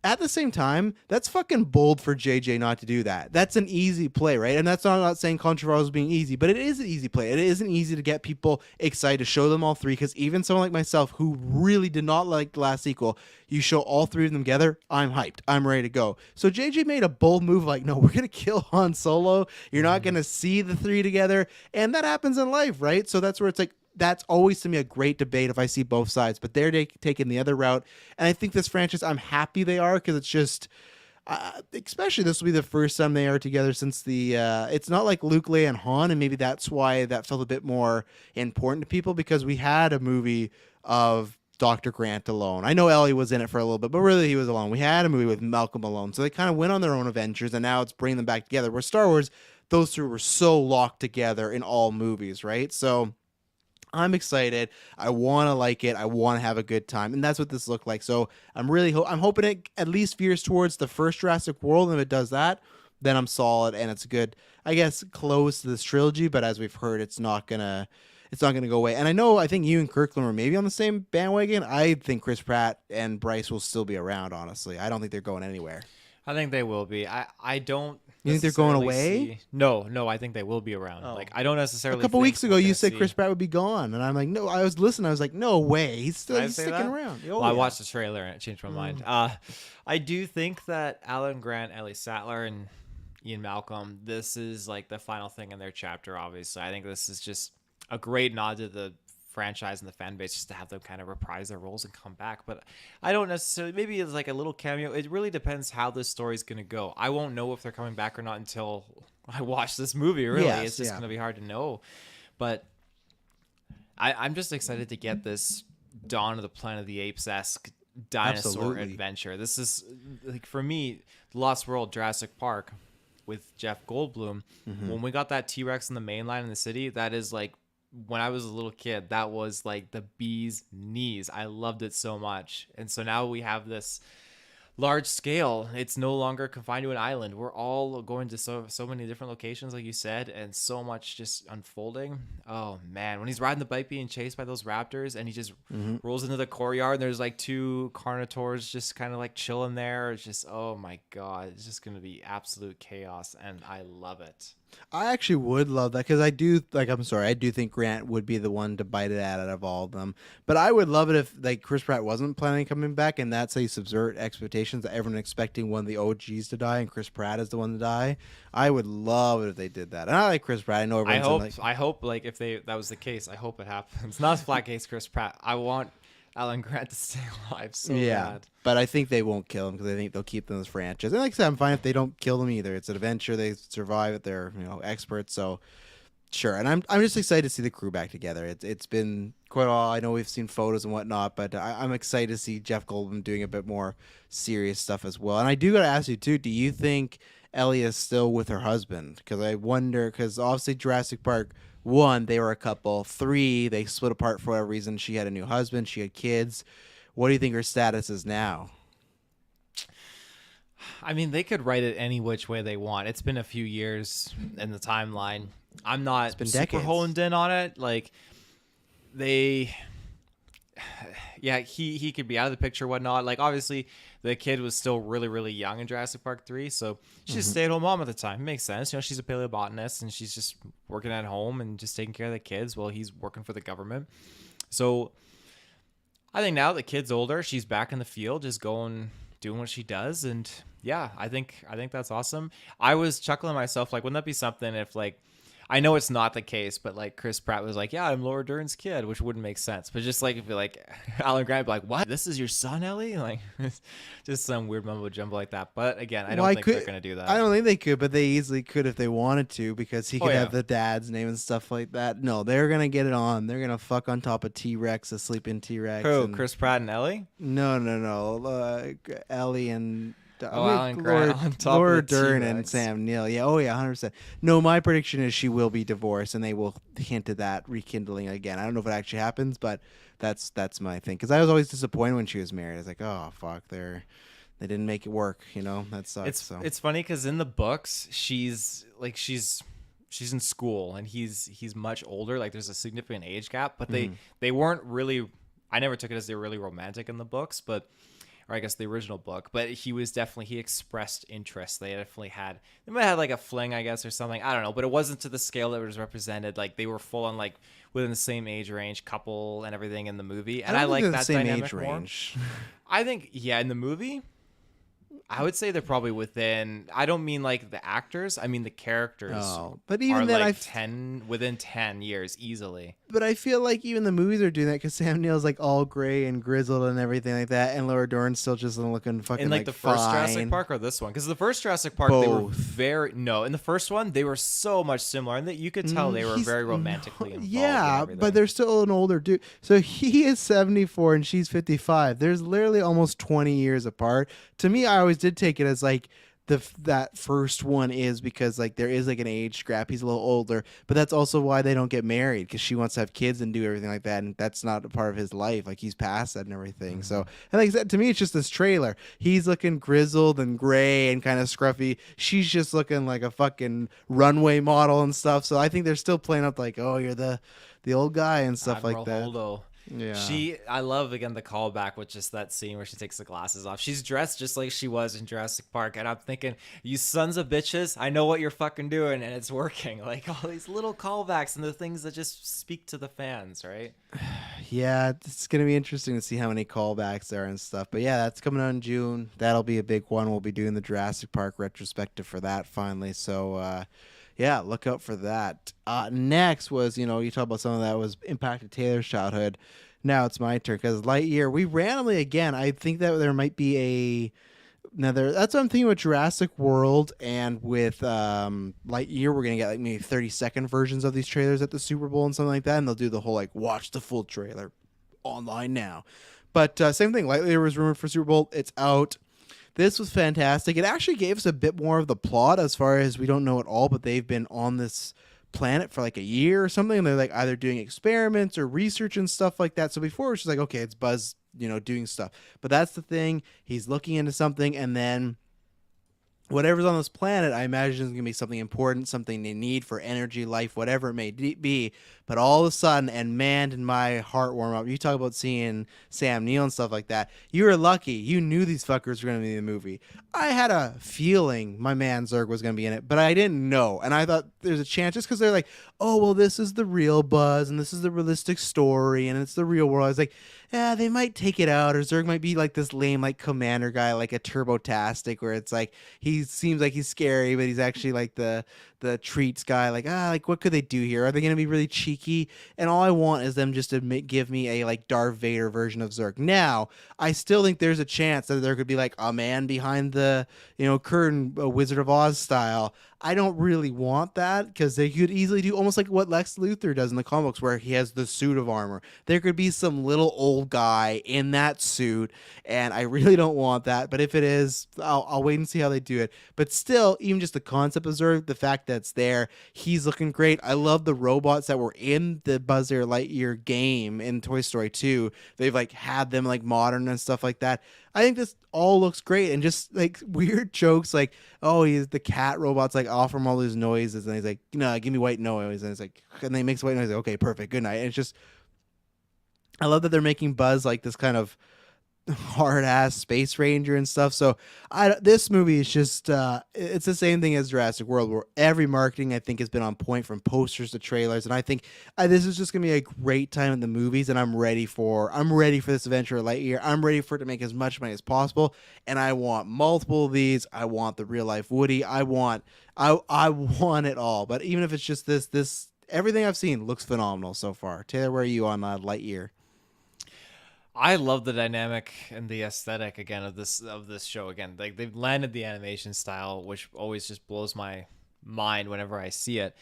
at the same time, that's fucking bold for JJ not to do that. That's an easy play, right? And that's not, I'm not saying Colin Trevaro is being easy, but it is an easy play. It isn't easy to get people excited to show them all three, because even someone like myself who really did not like the last sequel, you show all three of them together, I'm hyped. I'm ready to go. So JJ made a bold move like, no, we're going to kill Han Solo. You're not going to see the three together. And that happens in life, right? So that's where it's like, that's always to me a great debate if I see both sides, but they're taking the other route. And I think this franchise, I'm happy they are, because it's just, especially this will be the first time they are together since it's not like Luke, Leia, and Han, and maybe that's why that felt a bit more important to people, because we had a movie of Dr. Grant alone. I know Ellie was in it for a little bit, but really he was alone. We had a movie with Malcolm alone, so they kind of went on their own adventures, and now it's bringing them back together. Where Star Wars, those two were so locked together in all movies, right? So I'm excited. I want to like it. I want to have a good time, and that's what this looked like. So I'm really I'm hoping it at least veers towards the first Jurassic World, and if it does that, then I'm solid, and it's good. I guess close to this trilogy, but as we've heard, it's not gonna go away. And I think you and Kirklin were maybe on the same bandwagon. I think Chris Pratt and Bryce will still be around. Honestly, I don't think they're going anywhere. I think they will be. I don't. You think they're going away? No, I think they will be around. Oh. Like, I don't necessarily. A couple think weeks ago, we're you gonna said see- Chris Pratt would be gone, and I'm like, no. I was listening. I was like, no way. He's Did I say sticking that? around. Well, I watched the trailer and it changed my mind. I do think that Alan Grant, Ellie Sattler, and Ian Malcolm, this is like the final thing in their chapter. Obviously, I think this is just a great nod to the franchise and the fan base, just to have them kind of reprise their roles and come back. But I don't necessarily, maybe it's like a little cameo. It really depends how this story's going to go. I won't know if they're coming back or not until I watch this movie, really. Yes, it's just going to be hard to know. But I'm just excited to get this Dawn of the Planet of the Apes-esque dinosaur Absolutely. adventure. This is, like, for me, Lost World, Jurassic Park with Jeff Goldblum. When we got that T-Rex in the main line in the city, that is like, when I was a little kid, that was like the bee's knees. I loved it so much. And so now we have this large scale. It's no longer confined to an island. We're all going to so many different locations, like you said, and so much just unfolding. Oh man, when he's riding the bike being chased by those raptors and he just rolls into the courtyard and there's like two carnivores just kind of like chilling there. It's just, oh my God, it's just going to be absolute chaos, and I love it. I actually would love that because I do like. I'm sorry, I do think Grant would be the one to bite it out of all of them. But I would love it if like Chris Pratt wasn't planning on coming back, and that's how you subvert expectations. That everyone expecting one of the OGs to die, and Chris Pratt is the one to die. I would love it if they did that. And I like Chris Pratt. I know everyone's I hope like if that was the case, I hope it happens. Not flat case Chris Pratt. I want Alan Grant to stay alive so bad. But I think they won't kill him because I think they'll keep them as franchise. And like I said, I'm fine if they don't kill them either. It's an adventure. They survive it. They're experts. So sure. And I'm just excited to see the crew back together. It's been quite a while. I know we've seen photos and whatnot, but I'm excited to see Jeff Goldblum doing a bit more serious stuff as well. And I do got to ask you too. Do you think Ellie is still with her husband? Because I wonder. Because obviously Jurassic Park 1, they were a couple. 3, they split apart for whatever reason. She had a new husband. She had kids. What do you think her status is now? I mean, they could write it any which way they want. It's been a few years in the timeline. I'm not super decades. honed in on it. Like they, yeah, he could be out of the picture, whatnot. Like obviously, the kid was still really really young in Jurassic Park 3, so she's a stay-at-home mom at the time. It makes sense. She's a paleobotanist and she's just working at home and just taking care of the kids while he's working for the government. So I think now the kid's older, she's back in the field, just doing what she does, and yeah, I think that's awesome. I was chuckling myself, like, wouldn't that be something if, like, I know it's not the case, but like Chris Pratt was like, yeah, I'm Laura Dern's kid, which wouldn't make sense. But just like if you like Alan Grant, be like, what? This is your son, Ellie? Like, just some weird mumbo jumbo like that. But again, I don't think they're gonna do that. I don't think they could, but they easily could if they wanted to, because he could have the dad's name and stuff like that. No, they're gonna get it on. They're gonna fuck on top of T-Rex, a sleeping T-Rex. Who? Chris Pratt and Ellie? No. Ellie and. Alan Grant on top Laura of the Dern T-Rex. and Sam Neill. Yeah, 100%. No, my prediction is she will be divorced, and they will hint at that rekindling again. I don't know if it actually happens, but that's my thing. Because I was always disappointed when she was married. I was like, oh fuck, they didn't make it work. That sucks. It's funny because in the books she's in school and he's much older. Like there's a significant age gap, but they weren't really. I never took it as they were really romantic in the books, but. Or I guess the original book, but he expressed interest. They might have had like a fling, I guess, or something. I don't know, but it wasn't to the scale that was represented. Like they were full on like within the same age range, couple and everything in the movie. And I like that same dynamic age range. I think, in the movie, I would say they're probably within. I don't mean like the actors. I mean the characters. Oh, but even then, like within 10 years easily. But I feel like even the movies are doing that because Sam Neill's like all gray and grizzled and everything like that, and Laura Dern's still just looking fucking in like the first Jurassic Park or this one, because the first Jurassic Park Both. They were in the first one they were so much similar, and that you could tell they were very romantically involved. Yeah, but they're still an older dude. So he is 74 and she's 55. There's literally almost 20 years apart. To me, I always did take it as like that first one is because like there is like an age gap. He's a little older, but that's also why they don't get married, because she wants to have kids and do everything like that, and that's not a part of his life. Like he's past that and everything. Mm-hmm. So, and like I said, to me, it's just this trailer. He's looking grizzled and gray and kind of scruffy. She's just looking like a fucking runway model and stuff. So I think they're still playing up like, oh, you're the old guy and stuff Admiral like that. Holdo. Yeah. I love again the callback with just that scene where she takes the glasses off. She's dressed just like she was in Jurassic Park, and I'm thinking, you sons of bitches, I know what you're fucking doing, and it's working. Like all these little callbacks and the things that just speak to the fans, right? Yeah, it's gonna be interesting to see how many callbacks there are and stuff. But yeah, that's coming out in June. That'll be a big one. We'll be doing the Jurassic Park retrospective for that finally. So yeah, look out for that. Next was, you talk about something that was impacted Taylor's childhood. Now it's my turn, because Lightyear, we randomly, again, I think that there might be that's what I'm thinking with Jurassic World, and with Lightyear, we're going to get like maybe 30-second versions of these trailers at the Super Bowl and something like that, and they'll do the whole like, watch the full trailer online now. But same thing, Lightyear was rumored for Super Bowl. It's out. This was fantastic. It actually gave us a bit more of the plot, as far as we don't know it all, but they've been on this planet for like a year or something, and they're like either doing experiments or research and stuff like that. So before it was just like, okay, it's Buzz, doing stuff. But that's the thing. He's looking into something, and then whatever's on this planet, I imagine is going to be something important, something they need for energy, life, whatever it may be. But all of a sudden, and man, did my heart warm up. You talk about seeing Sam Neill and stuff like that. You were lucky. You knew these fuckers were going to be in the movie. I had a feeling my man Zurg was going to be in it, but I didn't know. And I thought there's a chance just because they're like, oh, well, this is the real Buzz and this is the realistic story and it's the real world. I was like, yeah, they might take it out, or Zurg might be like this lame, like commander guy, like a Turbotastic, where it's like he seems like he's scary, but he's actually like the treats guy. Like what could they do here? Are they gonna be really cheeky? And all I want is them just to give me a like Darth Vader version of Zurg. Now, I still think there's a chance that there could be like a man behind the curtain, a Wizard of Oz style. I don't really want that because they could easily do almost like what Lex Luthor does in the comics, where he has the suit of armor. There could be some little old guy in that suit, and I really don't want that. But if it is, I'll wait and see how they do it. But still, even just the concept of Zurg, the fact that it's there, he's looking great. I love the robots that were in the Buzz Lightyear game in Toy Story 2. They've like had them like modern and stuff like that. I think this all looks great, and just like weird jokes like, oh, he's the cat robot's like offer him all these noises, and he's like, no, give me white noise, and it's like, and they makes white noise, like, okay, perfect, good night. And it's just, I love that they're making Buzz like this kind of hard ass space ranger and stuff. So this movie is just it's the same thing as Jurassic World, where every marketing I think has been on point from posters to trailers, and I think this is just gonna be a great time in the movies, and I'm ready for this adventure of Lightyear. I'm ready for it to make as much money as possible, and I want multiple of these. I want the real life Woody. I want it all. But even if it's just this everything I've seen looks phenomenal so far. Taylor, where are you on Lightyear? I love the dynamic and the aesthetic again of this show. Again, like they've landed the animation style, which always just blows my mind whenever I see it.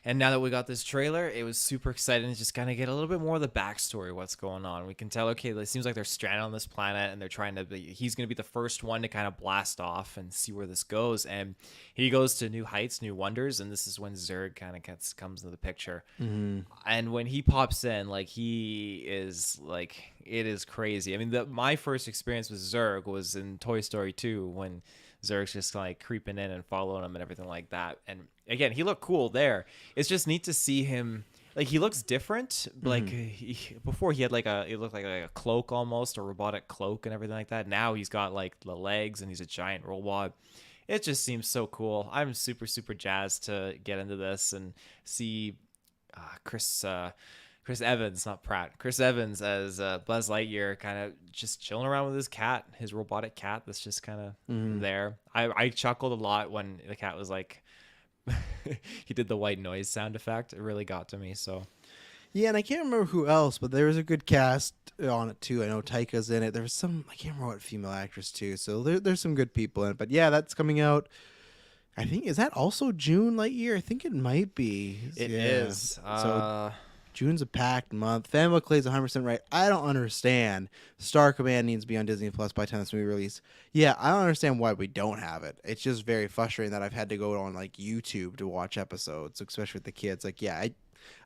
And now that we got this trailer, it was super exciting to just kind of get a little bit more of the backstory, what's going on. We can tell, okay, it seems like they're stranded on this planet and they're trying to he's going to be the first one to kind of blast off and see where this goes. And he goes to new heights, new wonders. And this is when Zurg kind of comes into the picture. Mm-hmm. And when he pops in, like he is like, it is crazy. I mean, my first experience with Zurg was in Toy Story 2 when Zurg's just like creeping in and following him and everything like that. And again, he looked cool there. It's just neat to see him. Like he looks different. Like before, he had like it looked like a cloak almost, a robotic cloak and everything like that. Now he's got like the legs and he's a giant robot. It just seems so cool. I'm super jazzed to get into this and see Chris Evans, not Pratt. Chris Evans as Buzz Lightyear, kind of just chilling around with his cat, his robotic cat that's just kind of there. I chuckled a lot when the cat was like, he did the white noise sound effect. It really got to me. So, yeah, and I can't remember who else, but there was a good cast on it too. I know Taika's in it. There was some, I can't remember what female actress too. So there's some good people in it. But yeah, that's coming out. I think, is that also June Lightyear? I think it might be. It is. So June's a packed month. Fan Clay's 100% right. I don't understand. Star Command needs to be on Disney Plus by the time this movie release. Yeah, I don't understand why we don't have it. It's just very frustrating that I've had to go on like YouTube to watch episodes, especially with the kids. Like, yeah,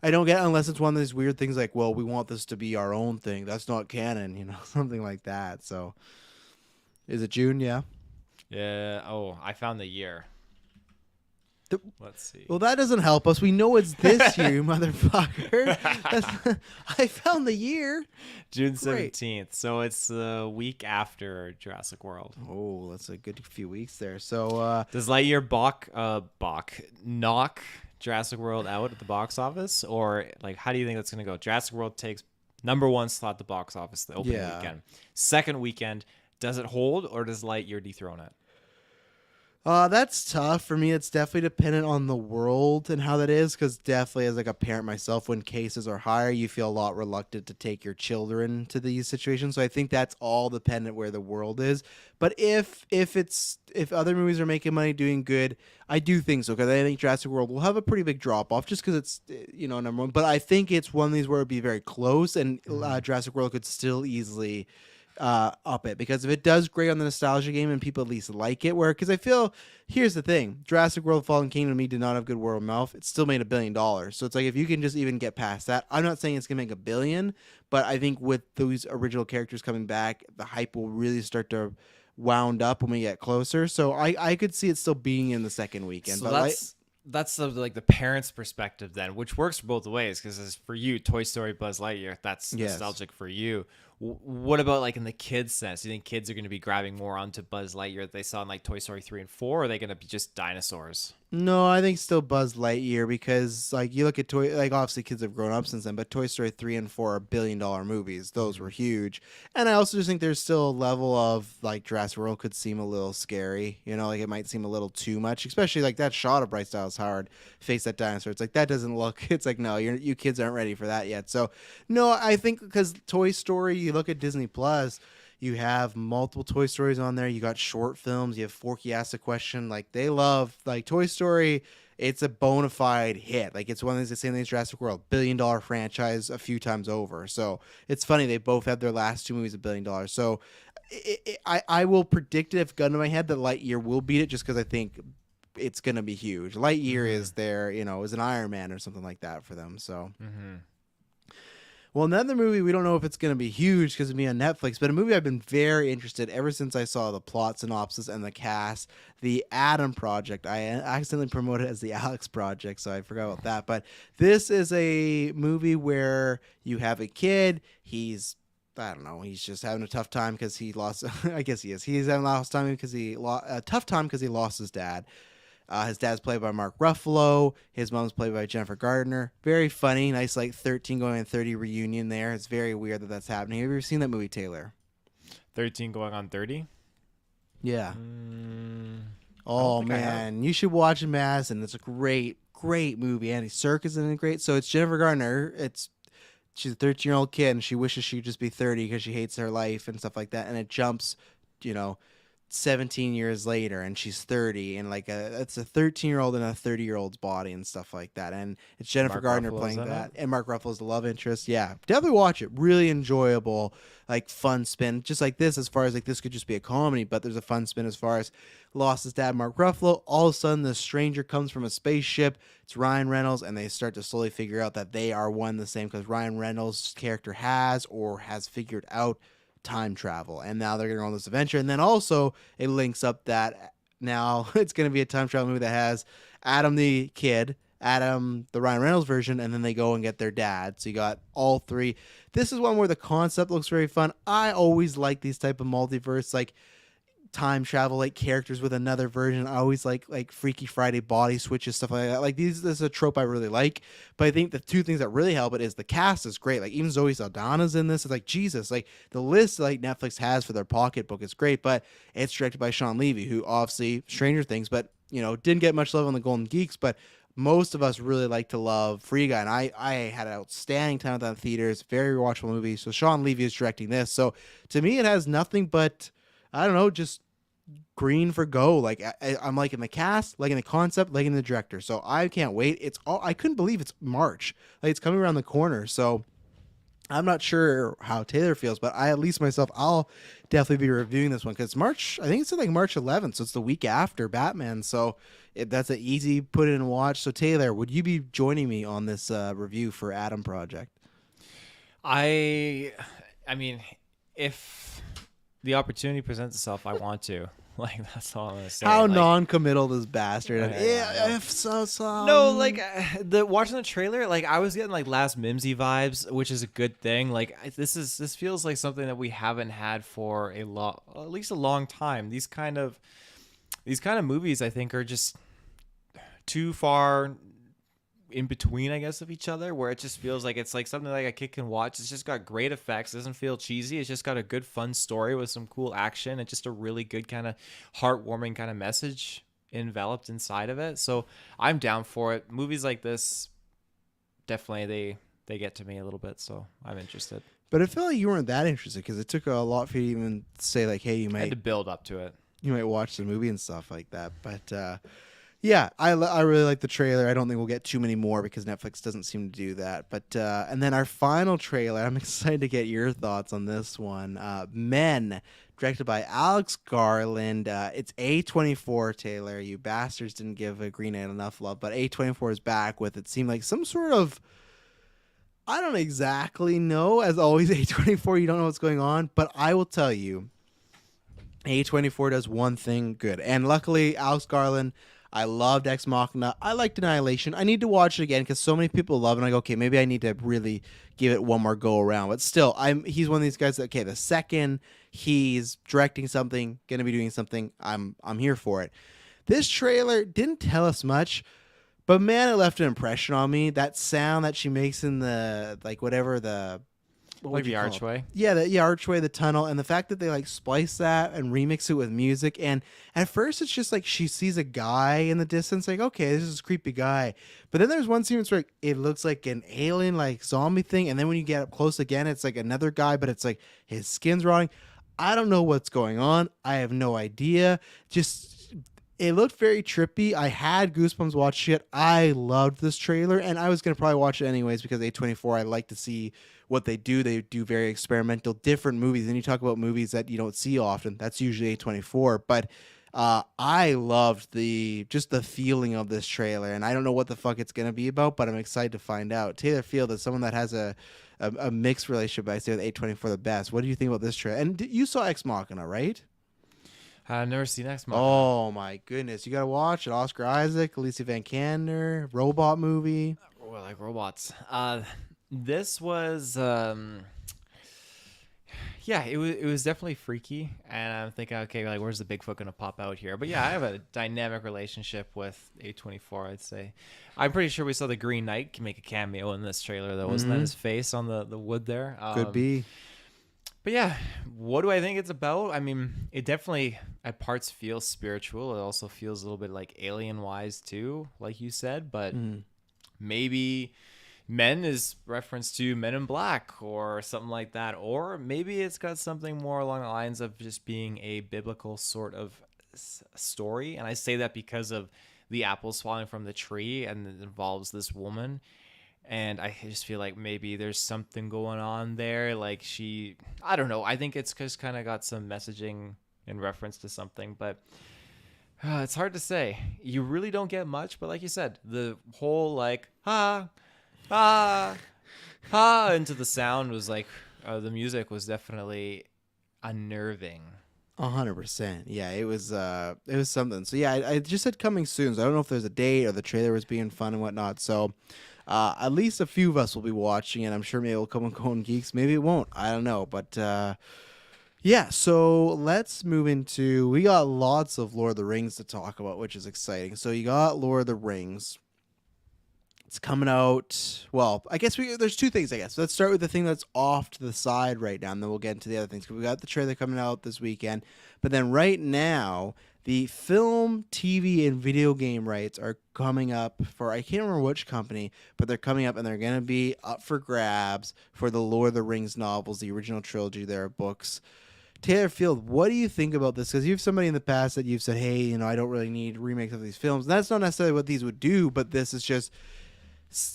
I don't get it unless it's one of these weird things like, well, we want this to be our own thing. That's not canon, something like that. So, is it June? Yeah. Yeah. Oh, I found the year. Let's see. Well, that doesn't help us. We know it's this year, you motherfucker. I found the year. June 17th. So it's the week after Jurassic World. Oh, that's a good few weeks there. So does Lightyear knock Jurassic World out at the box office? Or like how do you think that's gonna go? Jurassic World takes #1 slot at the box office the opening weekend. Second weekend, does it hold or does Lightyear dethrone it? That's tough for me. It's definitely dependent on the world and how that is, because definitely as like a parent myself, when cases are higher, you feel a lot reluctant to take your children to these situations. So I think that's all dependent where the world is. But if other movies are making money, doing good, I do think so, because I think Jurassic World will have a pretty big drop off just because it's #1. But I think it's one of these where it'd be very close, and Jurassic World could still easily up it, because if it does great on the nostalgia game and people at least like it, because I feel, here's the thing, Jurassic World Fallen Kingdom to me did not have good word of mouth. It still made $1 billion, so it's like if you can just even get past that, I'm not saying it's gonna make $1 billion, but I think with those original characters coming back, the hype will really start to wound up when we get closer. So I could see it still being in the second weekend. So But like, that's the parents' perspective then, which works both ways because as for you, Toy Story, Buzz Lightyear, that's yes. nostalgic for you. What about like in the kids' sense? Do you think kids are going to be grabbing more onto Buzz Lightyear that they saw in like Toy Story 3 and 4, or are they going to be just dinosaurs? No, I think still Buzz Lightyear because like you look at like obviously kids have grown up since then, but Toy Story 3 and 4 are billion-dollar movies. Those were huge. And I also just think there's still a level of like Jurassic World could seem a little scary. You know, like it might seem a little too much, especially like that shot of Bryce Dallas Howard face that dinosaur. It's like that doesn't look it's like no, you kids aren't ready for that yet. So, no, I think because Toy Story, you look at Disney Plus, you have multiple Toy Stories on there. You got short films. You have Forky Asked a Question. Like they love like Toy Story. It's a bona fide hit. Like it's one of these same things. Jurassic World, $1 billion franchise a few times over. So it's funny they both had their last two movies $1 billion. So I will predict it if gun to my head that Lightyear will beat it just because I think it's gonna be huge. Lightyear is their is an Iron Man or something like that for them. So. Mm-hmm. Well, another movie, we don't know if it's going to be huge because it'll be on Netflix, but a movie I've been very interested ever since I saw the plot synopsis and the cast, The Adam Project. I accidentally promoted it as The Alex Project, so I forgot about that. But this is a movie where you have a kid. I don't know. He's just having a tough time because he lost. I guess he is. He's having a tough time because he lost his dad. His dad's played by Mark Ruffalo. His mom's played by Jennifer Gardner. Very funny, nice like 13 going on 30 reunion there. It's very weird that that's happening. Have you ever seen that movie, Taylor? 13 going on 30? Yeah. Oh man, you should watch Madison. It's a great movie. Andy Serkis in it great. So it's Jennifer Gardner. She's a 13-year-old kid and she wishes she could just be 30 because she hates her life and stuff like that. And it jumps, 17 years later and she's 30 and like it's a 13-year-old in a 30-year-old's body and stuff like that, and it's Jennifer Gardner playing that and Mark Ruffalo's the love interest. Yeah, definitely watch it. Really enjoyable, like fun spin, just like this, as far as like this could just be a comedy, but there's a fun spin as far as lost his dad, Mark Ruffalo. All of a sudden the stranger comes from a spaceship. It's Ryan Reynolds, and they start to slowly figure out that they are one the same because Ryan Reynolds' character has figured out time travel, and now they're gonna go on this adventure. And then also it links up that now it's gonna be a time travel movie that has Adam the kid, Adam the Ryan Reynolds version, and then they go and get their dad. So you got all three. This is one where the concept looks very fun. I always like these type of multiverse, like time travel, like characters with another version. I always like Freaky Friday body switches, stuff like that. Like this is a trope I really like. But I think the two things that really help it is the cast is great. Like even Zoe Saldana's in this. It's like Jesus. Like the list like Netflix has for their pocketbook is great, but it's directed by Sean Levy, who obviously Stranger Things, but didn't get much love on the Golden Geeks, but most of us really like to love Free Guy, and I had an outstanding time with that in theaters. Very rewatchable movie. So Sean Levy is directing this. So to me, it has nothing but I don't know, just green for go. Like I'm liking the cast, liking the concept, liking the director. So I can't wait. I couldn't believe it's March. Like it's coming around the corner. So I'm not sure how Taylor feels, but I at least myself, I'll definitely be reviewing this one because March. I think it's like March 11th, so it's the week after Batman. So that's an easy put in and watch. So Taylor, would you be joining me on this review for Adam Project? I mean, if the opportunity presents itself, I want to. Like that's all I'm gonna say. How like, non-committal this bastard. If so. No, like watching the trailer, like I was getting like Last Mimsy vibes, which is a good thing. Like this feels like something that we haven't had for at least a long time. These kind of movies, I think, are just too far in between, I guess, of each other, where it just feels like it's like something like a kid can watch. It's just got great effects. It doesn't feel cheesy. It's just got a good, fun story with some cool action and just a really good kind of heartwarming kind of message enveloped inside of it. So I'm down for it. Movies like this, definitely they get to me a little bit. So I'm interested. But I feel like you weren't that interested because it took a lot for you to even say like, hey, I had to build up to it. You might watch the movie and stuff like that. But yeah, I really like the trailer. I don't think we'll get too many more because Netflix doesn't seem to do that. But and then our final trailer, I'm excited to get your thoughts on this one. Men, directed by Alex Garland. It's A24, Taylor. You bastards didn't give a Green Knight enough love, but A24 is back with it seemed like some sort of, I don't exactly know. As always, A24, you don't know what's going on. But I will tell you, A24 does one thing good. And luckily, Alex Garland, I loved Ex Machina. I liked Annihilation. I need to watch it again because so many people love it. And I go, okay, maybe I need to really give it one more go around. But still, he's one of these guys that, okay, the second he's directing something, gonna be doing something, I'm here for it. This trailer didn't tell us much, but man, it left an impression on me. That sound that she makes in the like whatever the what Like would you the call it? archway. Yeah, the archway, the tunnel, and the fact that they like splice that and remix it with music. And at first, it's just like she sees a guy in the distance, like, okay, this is a creepy guy. But then there's one scene where it looks like an alien, like zombie thing, and then when you get up close again, it's like another guy, but it's like his skin's rotting. I don't know what's going on. I have no idea. Just it looked very trippy. I had goosebumps watching it. I loved this trailer, and I was gonna probably watch it anyways because A24. I like to see what they do. They do very experimental, different movies. And you talk about movies that you don't see often. That's usually A24. But I loved just the feeling of this trailer, and I don't know what the fuck it's gonna be about, but I'm excited to find out. Taylor Field is someone that has a mixed relationship, I say, with A24 the best. What do you think about this trailer? And you saw Ex Machina, right? I've never seen Ex Machina. Oh my goodness, you gotta watch it. Oscar Isaac, Alicia Van Kander, robot movie. Or like robots. This was yeah, it was definitely freaky, and I'm thinking, okay, like where's the Bigfoot gonna pop out here? But yeah, I have a dynamic relationship with A24. I'd say, I'm pretty sure we saw the Green Knight make a cameo in this trailer, though. Wasn't that his face on the wood there? Could be. But yeah, what do I think it's about? I mean, it definitely at parts feels spiritual. It also feels a little bit like alien wise too, like you said. But maybe Men is reference to Men in Black or something like that. Or maybe it's got something more along the lines of just being a biblical sort of story. And I say that because of the apples falling from the tree, and it involves this woman. And I just feel like maybe there's something going on there. Like I don't know. I think it's just kind of got some messaging in reference to something, but it's hard to say. You really don't get much, but like you said, the whole like, ha, ha, ha, into the sound was like, the music was definitely unnerving. 100%. Yeah, it was something. So yeah, I just said coming soon. So I don't know if there's a date or the trailer was being fun and whatnot. So at least a few of us will be watching it. I'm sure maybe it'll come on Cone Geeks. Maybe it won't. I don't know. But yeah, so let's move into. We got lots of Lord of the Rings to talk about, which is exciting. So you got Lord of the Rings. It's coming out. Well, I guess there's two things. I guess let's start with the thing that's off to the side right now, and then we'll get into the other things. We got the trailer coming out this weekend, but then right now the film, TV, and video game rights are coming up for I can't remember which company, but they're coming up and they're gonna be up for grabs for the Lord of the Rings novels, the original trilogy. Their books. Taylor Field, what do you think about this? Because you have somebody in the past that you've said, hey, I don't really need remakes of these films. And that's not necessarily what these would do, but this is just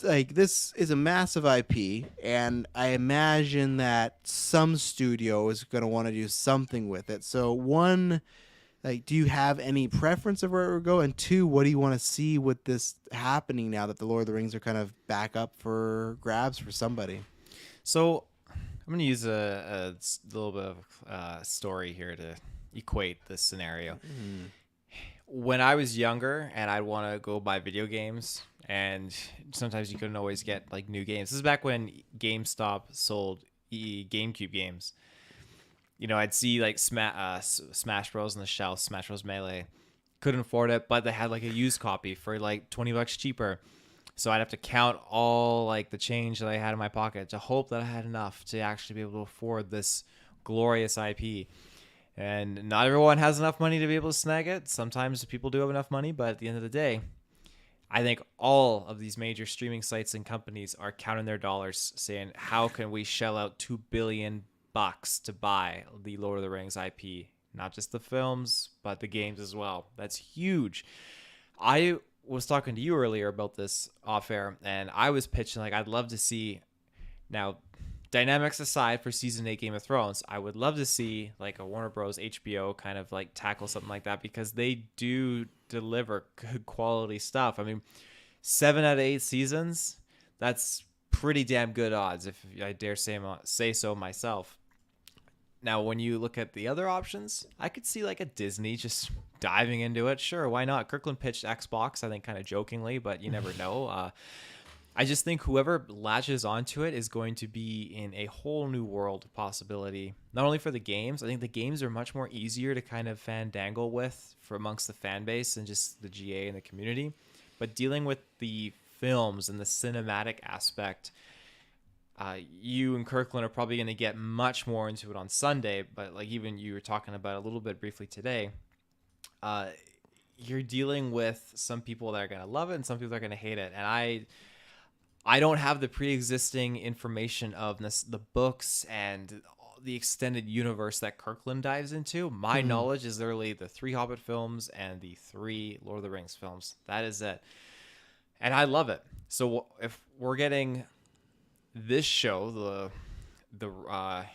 like this is a massive IP, and I imagine that some studio is going to want to do something with it. So one, like, do you have any preference of where it would go? And two, what do you want to see with this happening now that the Lord of the Rings are kind of back up for grabs for somebody? So I'm going to use a little bit of story here to equate this scenario. When I was younger and I'd want to go buy video games, and sometimes you couldn't always get like new games. This is back when GameStop sold GameCube games. I'd see like Smash Bros on the shelf, Smash Bros Melee. Couldn't afford it, but they had like a used copy for like $20 cheaper. So I'd have to count all like the change that I had in my pocket to hope that I had enough to actually be able to afford this glorious IP. And not everyone has enough money to be able to snag it. Sometimes people do have enough money, but at the end of the day, I think all of these major streaming sites and companies are counting their dollars, saying, how can we shell out $2 billion to buy the Lord of the Rings IP? Not just the films, but the games as well. That's huge. I was talking to you earlier about this off air, and I was pitching, like, I'd love to see, now, dynamics aside for season 8 Game of Thrones, I would love to see like a Warner Bros. HBO kind of like tackle something like that, because they do deliver good quality stuff. I mean, 7 out of 8 seasons, that's pretty damn good odds, if I dare say so myself. Now, when you look at the other options, I could see like a Disney just diving into it. Sure, why not? Kirkland pitched Xbox, I think, kind of jokingly, but you never know. I just think whoever latches onto it is going to be in a whole new world of possibility. Not only for the games, I think the games are much more easier to kind of fandangle with for amongst the fan base and just the GA and the community. But dealing with the films and the cinematic aspect, you and Kirkland are probably going to get much more into it on Sunday. But like even you were talking about a little bit briefly today, you're dealing with some people that are going to love it and some people that are going to hate it. And I don't have the pre-existing information of the books and the extended universe that Kirkland dives into. My knowledge is literally the 3 Hobbit films and the 3 Lord of the Rings films. That is it. And I love it. So if we're getting this show, the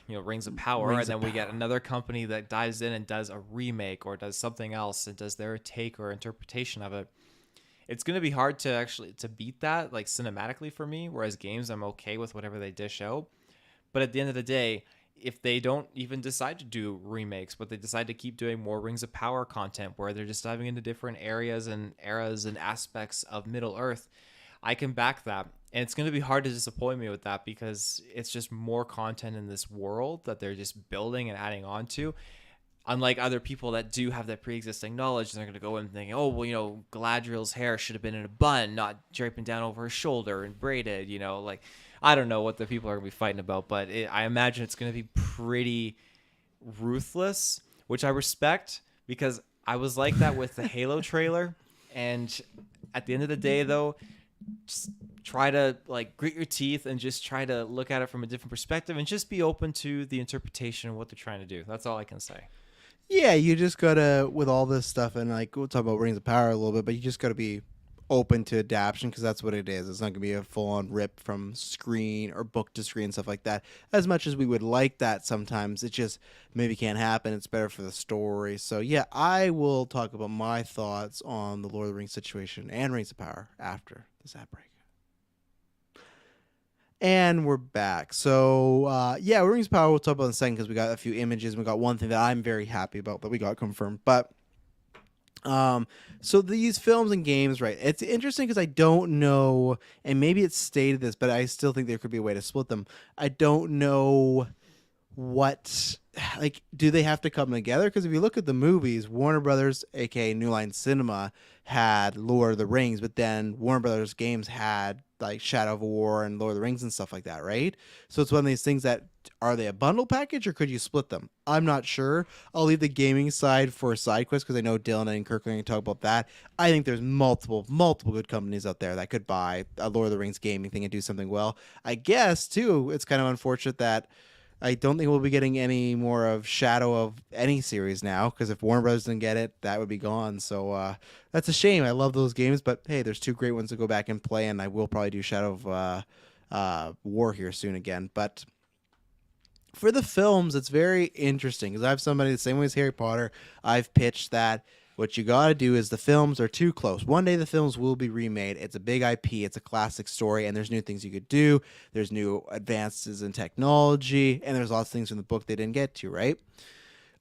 Rings of Power, and then we get another company that dives in and does a remake or does something else and does their take or interpretation of it, it's going to be hard to actually to beat that, like cinematically for me, whereas games, I'm okay with whatever they dish out. But at the end of the day, if they don't even decide to do remakes, but they decide to keep doing more Rings of Power content where they're just diving into different areas and eras and aspects of Middle Earth, I can back that. And it's going to be hard to disappoint me with that because it's just more content in this world that they're just building and adding on to. Unlike other people that do have that pre-existing knowledge, they're going to go in thinking, oh, well, Galadriel's hair should have been in a bun, not draping down over her shoulder and braided, like, I don't know what the people are going to be fighting about, but I imagine it's going to be pretty ruthless, which I respect because I was like that with the Halo trailer. And at the end of the day, though, just try to grit your teeth and just try to look at it from a different perspective and just be open to the interpretation of what they're trying to do. That's all I can say. Yeah, you just gotta, with all this stuff, and we'll talk about Rings of Power a little bit, but you just gotta be open to adaptation because that's what it is. It's not gonna be a full-on rip from screen or book to screen, stuff like that. As much as we would like that sometimes, it just maybe can't happen. It's better for the story. So yeah, I will talk about my thoughts on the Lord of the Rings situation and Rings of Power after this ad break. And we're back. So, Rings of Power we'll talk about in a second because we got a few images. And we got one thing that I'm very happy about that we got confirmed. But, so these films and games, right? It's interesting because I don't know, and maybe it's stated this, but I still think there could be a way to split them. I don't know do they have to come together? Because if you look at the movies, Warner Brothers, aka New Line Cinema, had Lord of the Rings, but then Warner Brothers Games had Shadow of War and Lord of the Rings and stuff like that, right? So it's one of these things that, are they a bundle package or could you split them? I'm not sure. I'll leave the gaming side for a side quest because I know Dylan and Kirklin can talk about that. I think there's multiple good companies out there that could buy a Lord of the Rings gaming thing and do something well. I guess, too, it's kind of unfortunate that I don't think we'll be getting any more of Shadow of any series now because if Warner Brothers didn't get it, that would be gone. So that's a shame. I love those games, but hey, there's 2 great ones to go back and play, and I will probably do Shadow of War here soon again. But for the films, it's very interesting because I have somebody the same way as Harry Potter. I've pitched that what you got to do is the films are too close. One day the films will be remade. It's a big IP. It's a classic story, and there's new things you could do. There's new advances in technology, and there's lots of things from the book they didn't get to, right?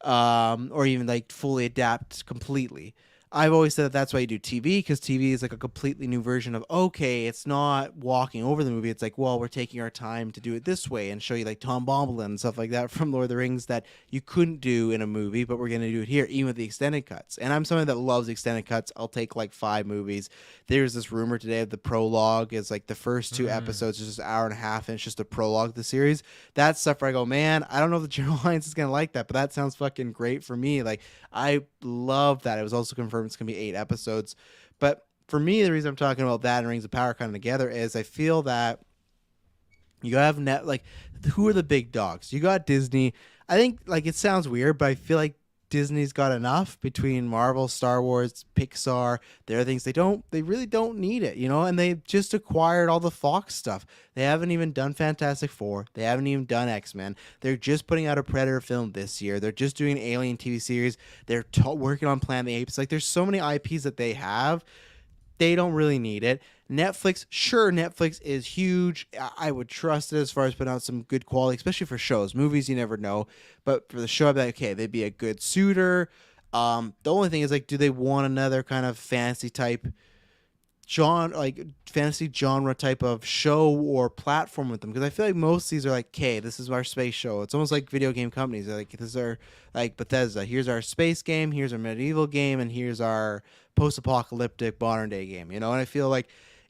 Or even fully adapt completely. I've always said that that's why you do TV, because TV is a completely new version of, okay, it's not walking over the movie. It's well, we're taking our time to do it this way and show you Tom Bombadil and stuff like that from Lord of the Rings that you couldn't do in a movie, but we're going to do it here, even with the extended cuts. And I'm someone that loves extended cuts. I'll take 5 movies. There's this rumor today of the prologue is the first 2 episodes is just an hour and a half, and it's just a prologue of the series. That's stuff where I go, man, I don't know if the general audience is going to like that, but that sounds fucking great for me. I love that. It was also confirmed it's going to be 8 episodes. But for me, the reason I'm talking about that and Rings of Power kind of together is I feel that you have who are the big dogs? You got Disney. I think it sounds weird, but I feel like Disney's got enough between Marvel, Star Wars, Pixar. There are things they really don't need it, and they just acquired all the Fox stuff. They haven't even done Fantastic Four. They haven't even done X-Men. They're just putting out a Predator film this year. They're just doing an Alien TV series. They're working on Planet of the Apes. There's so many IPs that they have. They don't really need it. Netflix, sure, Netflix is huge. I would trust it as far as putting out some good quality, especially for shows. Movies, you never know. But for the show, I'd be like, okay, they'd be a good suitor. The only thing is, like, do they want another kind of fantasy type fantasy genre type of show or platform with them? Because I feel like most of these are like, okay, this is our space show. It's almost like video game companies. They're like, this is our, like Bethesda. Here's our space game. Here's our medieval game, and here's our post-apocalyptic modern day game. And I feel like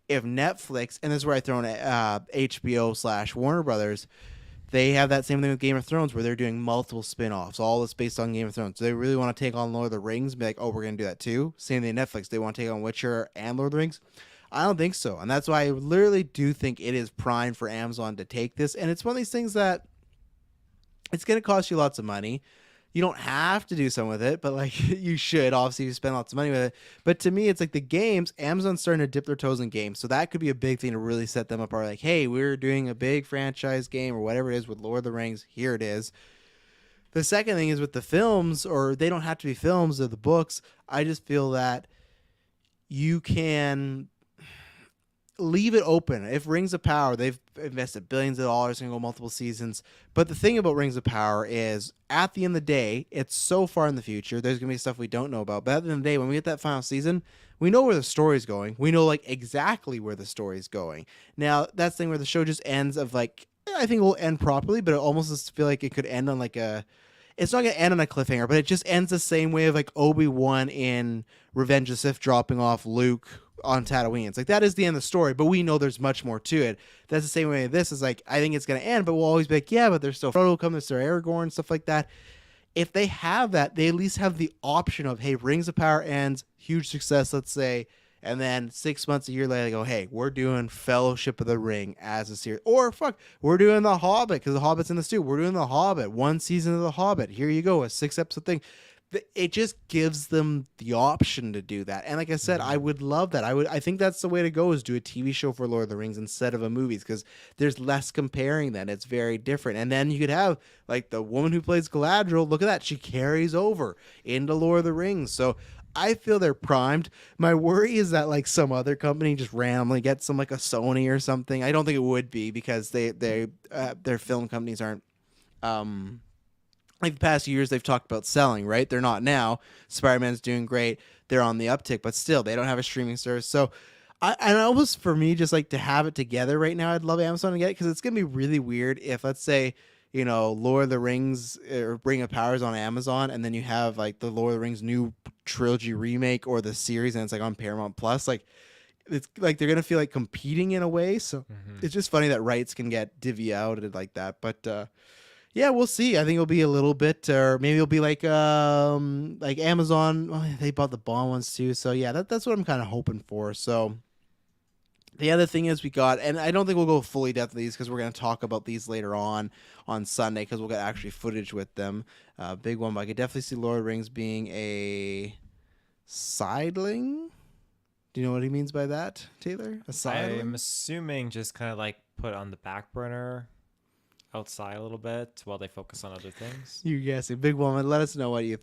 if Netflix, and this is where I throw in HBO/Warner Brothers, they have that same thing with Game of Thrones, where they're doing multiple spin-offs, all that's based on Game of Thrones. So they really want to take on Lord of the Rings and be like, oh, we're going to do that too. Same thing Netflix. They want to take on Witcher and Lord of the Rings. I don't think so. And that's why I literally do think it is prime for Amazon to take this. And it's one of these things that it's going to cost you lots of money. You don't have to do something with it, but like you should. Obviously, you spend lots of money with it. But to me, it's like the games. Amazon's starting to dip their toes in games, so that could be a big thing to really set them apart. Like, hey, we're doing a big franchise game or whatever it is with Lord of the Rings. Here it is. The second thing is with the films, or they don't have to be films or the books. I just feel that you can leave it open. If Rings of Power, they've invested billions of dollars and go multiple seasons. But the thing about Rings of Power is, at the end of the day, it's so far in the future. There's gonna be stuff we don't know about. But at the end of the day, when we get that final season, we know where the story's going. We know like exactly where the story's going. Now that's the thing where the show just ends of like, I think it will end properly, but it almost just feel like it could end on like a. It's not gonna end on a cliffhanger, but it just ends the same way of like Obi Wan in Revenge of the Sith dropping off Luke on Tatooine. It's like that is the end of the story, but we know there's much more to it. That's the same way this is like, I think it's going to end, but we'll always be like, yeah, but there's still Frodo coming, there's still Aragorn, stuff like that. If they have that, they at least have the option of, hey, Rings of Power ends, huge success, let's say, and then 6 months, a year later, they go, hey, we're doing Fellowship of the Ring as a series. Or, fuck, we're doing The Hobbit, because The Hobbit's in the stew. We're doing The Hobbit, one season of The Hobbit. Here you go, a 6-episode thing. It just gives them the option to do that. And like I said, I would love that. I think that's the way to go, is do a TV show for Lord of the Rings instead of a movies, because there's less comparing then. It's very different. And then you could have like the woman who plays Galadriel, look at that. She carries over into Lord of the Rings. So I feel they're primed. My worry is that like some other company just randomly gets some, like a Sony or something. I don't think it would be, because their film companies aren't like the past years they've talked about selling, right? They're not now. Spider-Man's doing great. They're on the uptick, but still they don't have a streaming service. So and almost for me, just like to have it together right now, I'd love Amazon to get it, because it's going to be really weird if, let's say, Lord of the Rings or Ring of Power is on Amazon, and then you have like the Lord of the Rings new trilogy remake or the series, and it's like on Paramount Plus. Like, it's like they're going to feel like competing in a way. So it's just funny that rights can get divvy out like that. But yeah, we'll see. I think it'll be a little bit, or maybe it'll be like Amazon. Well, they bought the Bond ones too, so yeah, that's what I'm kind of hoping for. So the other thing is we got, and I don't think we'll go fully depth of these because we're going to talk about these later on Sunday, because we'll get actually footage with them. Big one, but I could definitely see Lord of the Rings being a sideling. Do you know what he means by that, Taylor? A sideling? I'm assuming just kind of like put on the back burner outside a little bit while they focus on other things. You guessing. Big woman, let us know what you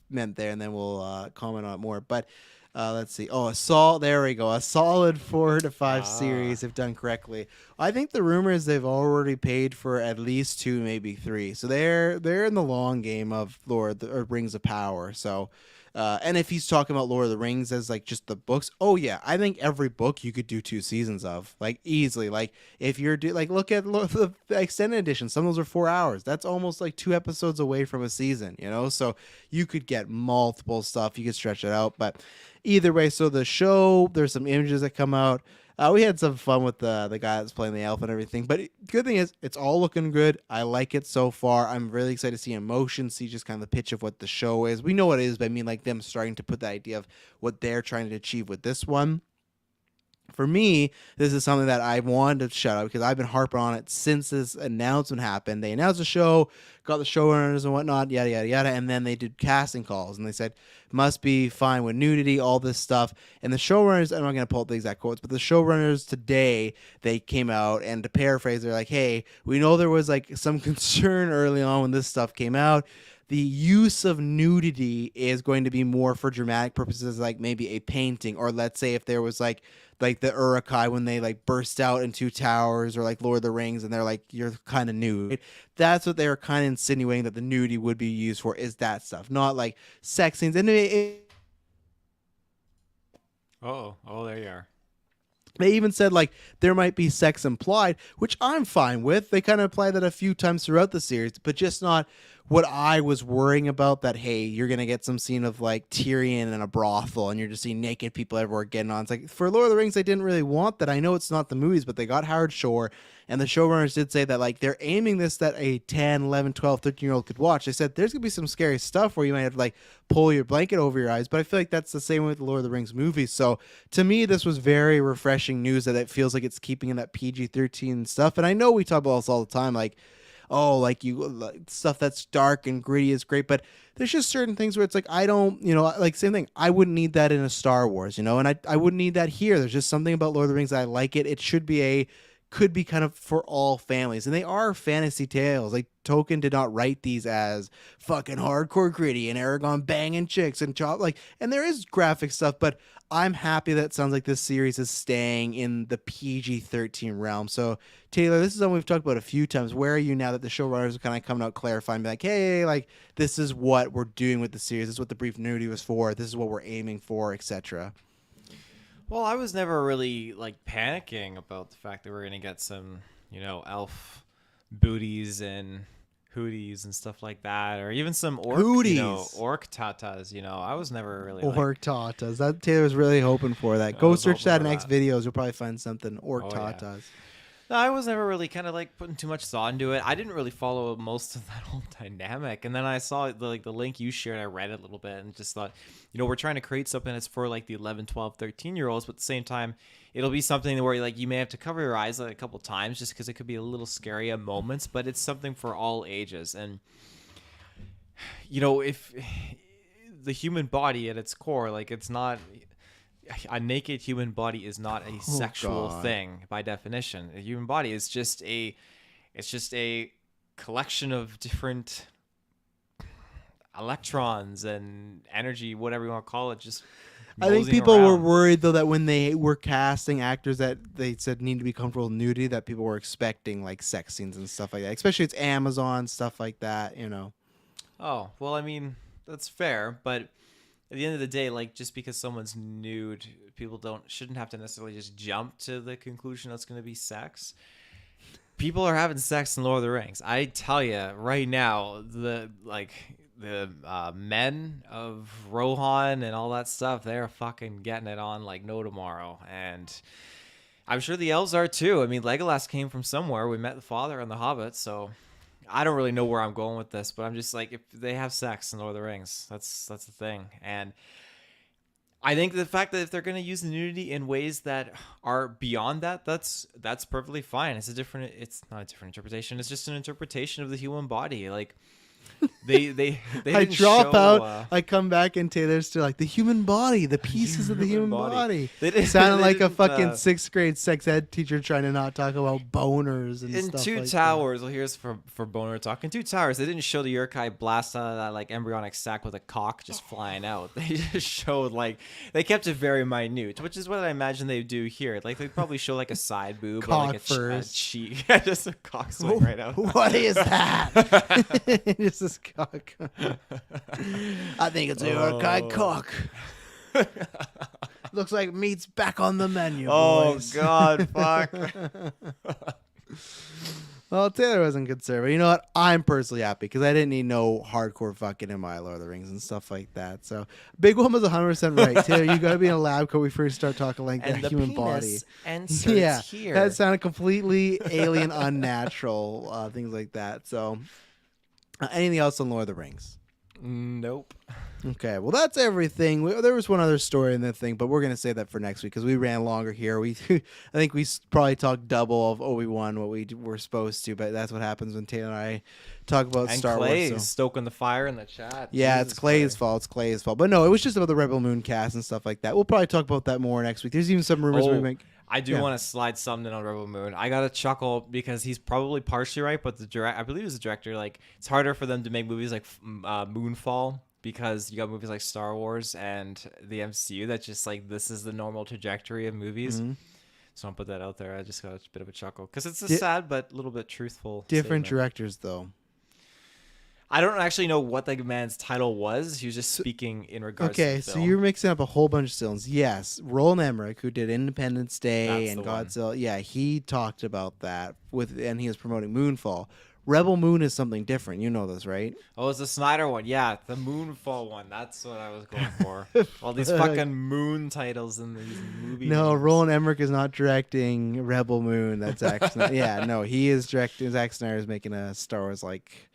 meant there, and then we'll comment on it more. But let's see. Oh, there we go. A solid 4 to 5 series if done correctly. I think the rumor is they've already paid for at least 2, maybe 3. So they're in the long game of Rings of Power. So and if he's talking about Lord of the Rings as like just the books, oh yeah, I think every book you could do 2 seasons of, like, easily. Like if you're look at the extended edition, some of those are 4 hours. That's almost like 2 episodes away from a season, so you could get multiple stuff. You could stretch it out. But either way, so the show, there's some images that come out. We had some fun with the guy that's playing the elf and everything. But good thing is, it's all looking good. I like it so far. I'm really excited to see emotion, see just kind of the pitch of what the show is. We know what it is, but I mean, like, them starting to put the idea of what they're trying to achieve with this one. For me, this is something that I wanted to shout out, because I've been harping on it since this announcement happened. They announced the show, got the showrunners and whatnot, yada, yada, yada, and then they did casting calls, and they said, must be fine with nudity, all this stuff. And the showrunners, I'm not going to pull up the exact quotes, but the showrunners today, they came out, and to paraphrase, they're like, hey, we know there was like some concern early on when this stuff came out. the use of nudity is going to be more for dramatic purposes, like maybe a painting, or let's say if there was like the Uruk-hai when they like burst out in two towers, or like Lord of the Rings and they're like you're kind of nude. That's what they were kind of insinuating that the nudity would be used for, is that stuff, not like sex scenes. And oh, there you are. they even said like there might be sex implied, which I'm fine with. They kind of imply that a few times throughout the series, but just not what I was worrying about, that, hey, you're going to get some scene of like Tyrion in a brothel and you're just seeing naked people everywhere getting on. It's like, for Lord of the Rings, they didn't really want that. I know it's not the movies, but they got Howard Shore, and the showrunners did say that like they're aiming this that a 10, 11, 12, 13-year-old could watch. They said there's going to be some scary stuff where you might have to like pull your blanket over your eyes, but I feel like that's the same with the Lord of the Rings movies. So to me, this was very refreshing news that it feels like it's keeping in that PG-13 stuff. And I know we talk about this all the time, like, oh, like you like stuff that's dark and gritty is great, but there's just certain things where it's like, I don't, like same thing. I wouldn't need that in a Star Wars, and I wouldn't need that here. There's just something about Lord of the Rings that I like it. It could be kind of for all families, and they are fantasy tales. Like Tolkien did not write these as fucking hardcore gritty and Aragorn banging chicks and and there is graphic stuff, but I'm happy that it sounds like this series is staying in the PG-13 realm. So Taylor, this is something we've talked about a few times. Where are you now that the showrunners are kind of coming out clarifying, like, hey, like this is what we're doing with the series. This is what the brief nudity was for. This is what we're aiming for, etc. Well, I was never really like panicking about the fact that we're gonna get some, elf booties and hooties and stuff like that, or even some orc, orc tatas. I was never really orc tatas. That Taylor was really hoping for that. Go search that in X videos. You'll probably find something. Orc tatas. Yeah. No, I was never really kind of like putting too much thought into it. I didn't really follow most of that whole dynamic, and then I saw the link you shared. I read it a little bit and just thought, we're trying to create something that's for like the 11, 12, 13-year-olds, but at the same time, it'll be something where like you may have to cover your eyes like a couple times just because it could be a little scary at moments, but it's something for all ages. And if the human body at its core, like it's not. A naked human body is not a sexual thing by definition. A human body is just a collection of different electrons and energy, whatever you want to call it. Just I think people were worried though that when they were casting actors that they said need to be comfortable with nudity, that people were expecting like sex scenes and stuff like that. Especially it's Amazon stuff like that, Oh well, I mean that's fair, but. At the end of the day, like just because someone's nude, people shouldn't have to necessarily just jump to the conclusion that's going to be sex. People are having sex in Lord of the Rings. I tell you right now, the men of Rohan and all that stuff, they're fucking getting it on like no tomorrow, and I'm sure the elves are too. I mean, Legolas came from somewhere. We met the father and the Hobbit, so. I don't really know where I'm going with this, but I'm just like, if they have sex in Lord of the Rings, that's the thing. And I think the fact that if they're going to use nudity in ways that are beyond that, that's perfectly fine. It's not a different interpretation. It's just an interpretation of the human body. Like they I drop out. I come back and Taylor's still like the human body, the pieces of the human body. They sounded like a fucking 6th grade sex ed teacher trying to not talk about boners and stuff. In Two Towers, well, here's for boner talk. In Two Towers, they didn't show the Uruk-hai blast out of that like embryonic sac with a cock just flying out. They just showed like they kept it very minute, which is what I imagine they do here. Like they probably show like a side boob cock or like a cheek, just a cock swing right out. What is that? Just this cock. I think it's a Uruk-hai cock. Looks like meat's back on the menu. Boys. Oh God, fuck. Well, Taylor wasn't concerned, but you know what? I'm personally happy because I didn't need no hardcore fucking in my Lord of the Rings and stuff like that. So, Big One was 100% right. Taylor, you got to be in a lab coat when we first start talking like the human body. Yeah, here. That sounded completely alien, unnatural, things like that. So, anything else on Lord of the Rings? Nope. Okay, well, that's everything. There was one other story in the thing, but we're going to save that for next week because we ran longer here. I think we probably talked double of Obi Wan what we were supposed to, but that's what happens when Taylor and I talk about Star Clay Wars. So. Stoking the fire in the chat. Yeah, Jesus, it's Clay's fault. It's Clay's fault. But no, it was just about the Rebel Moon cast and stuff like that. We'll probably talk about that more next week. There's even some rumors we make. I do want to slide something on Rebel Moon. I got a chuckle because he's probably partially right, but I believe it was the director. Like, it's harder for them to make movies like Moonfall because you got movies like Star Wars and the MCU that just like this is the normal trajectory of movies. Mm-hmm. So I'll put that out there. I just got a bit of a chuckle because it's a sad but a little bit truthful. Different statement. directors though. I don't actually know what the man's title was. He was just speaking in regards to the so film. you're mixing up a whole bunch of films. Yes, Roland Emmerich, who did Independence Day That's and the one. Godzilla. Yeah, he talked about that and he was promoting Moonfall. Rebel Moon is something different. You know this, right? Oh, it's the Snyder one. Yeah, the Moonfall one. That's what I was going for. All these fucking moon titles in these movies. No, Roland Emmerich is not directing Rebel Moon. That's Zack Snyder. Yeah, no, he is directing. Zack Snyder is making a Star Wars like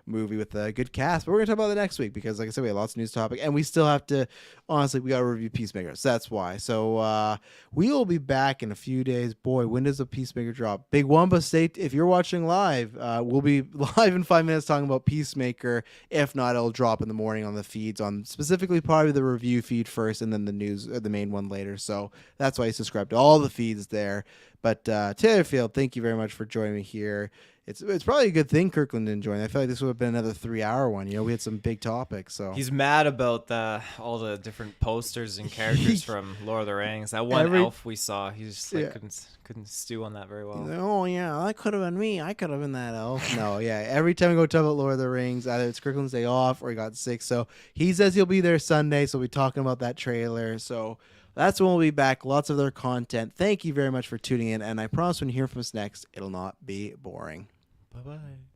movie with a good cast, but we're gonna talk about that next week because like I said, we have lots of news topic and we still have to honestly we gotta review Peacemaker, so that's why. So we will be back in a few days. Boy, when does a Peacemaker drop? Big Wumba State, if you're watching live, we'll be live in 5 minutes talking about Peacemaker. If not, it'll drop in the morning on the feeds, on specifically probably the review feed first and then the news the main one later. So that's why you subscribe to all the feeds there. But Taylor Field, thank you very much for joining me here. It's probably a good thing Kirkland didn't join. I feel like this would have been another 3-hour one. You know, we had some big topics. So he's mad about all the different posters and characters from Lord of the Rings. That one elf we saw, he just like couldn't stew on that very well. Oh yeah, that could have been me. I could have been that elf. No, yeah. Every time we go talk about Lord of the Rings, either it's Kirkland's day off or he got sick. So he says he'll be there Sunday. So we'll be talking about that trailer. So that's when we'll be back. Lots of other content. Thank you very much for tuning in. And I promise when you hear from us next, it'll not be boring. Bye-bye.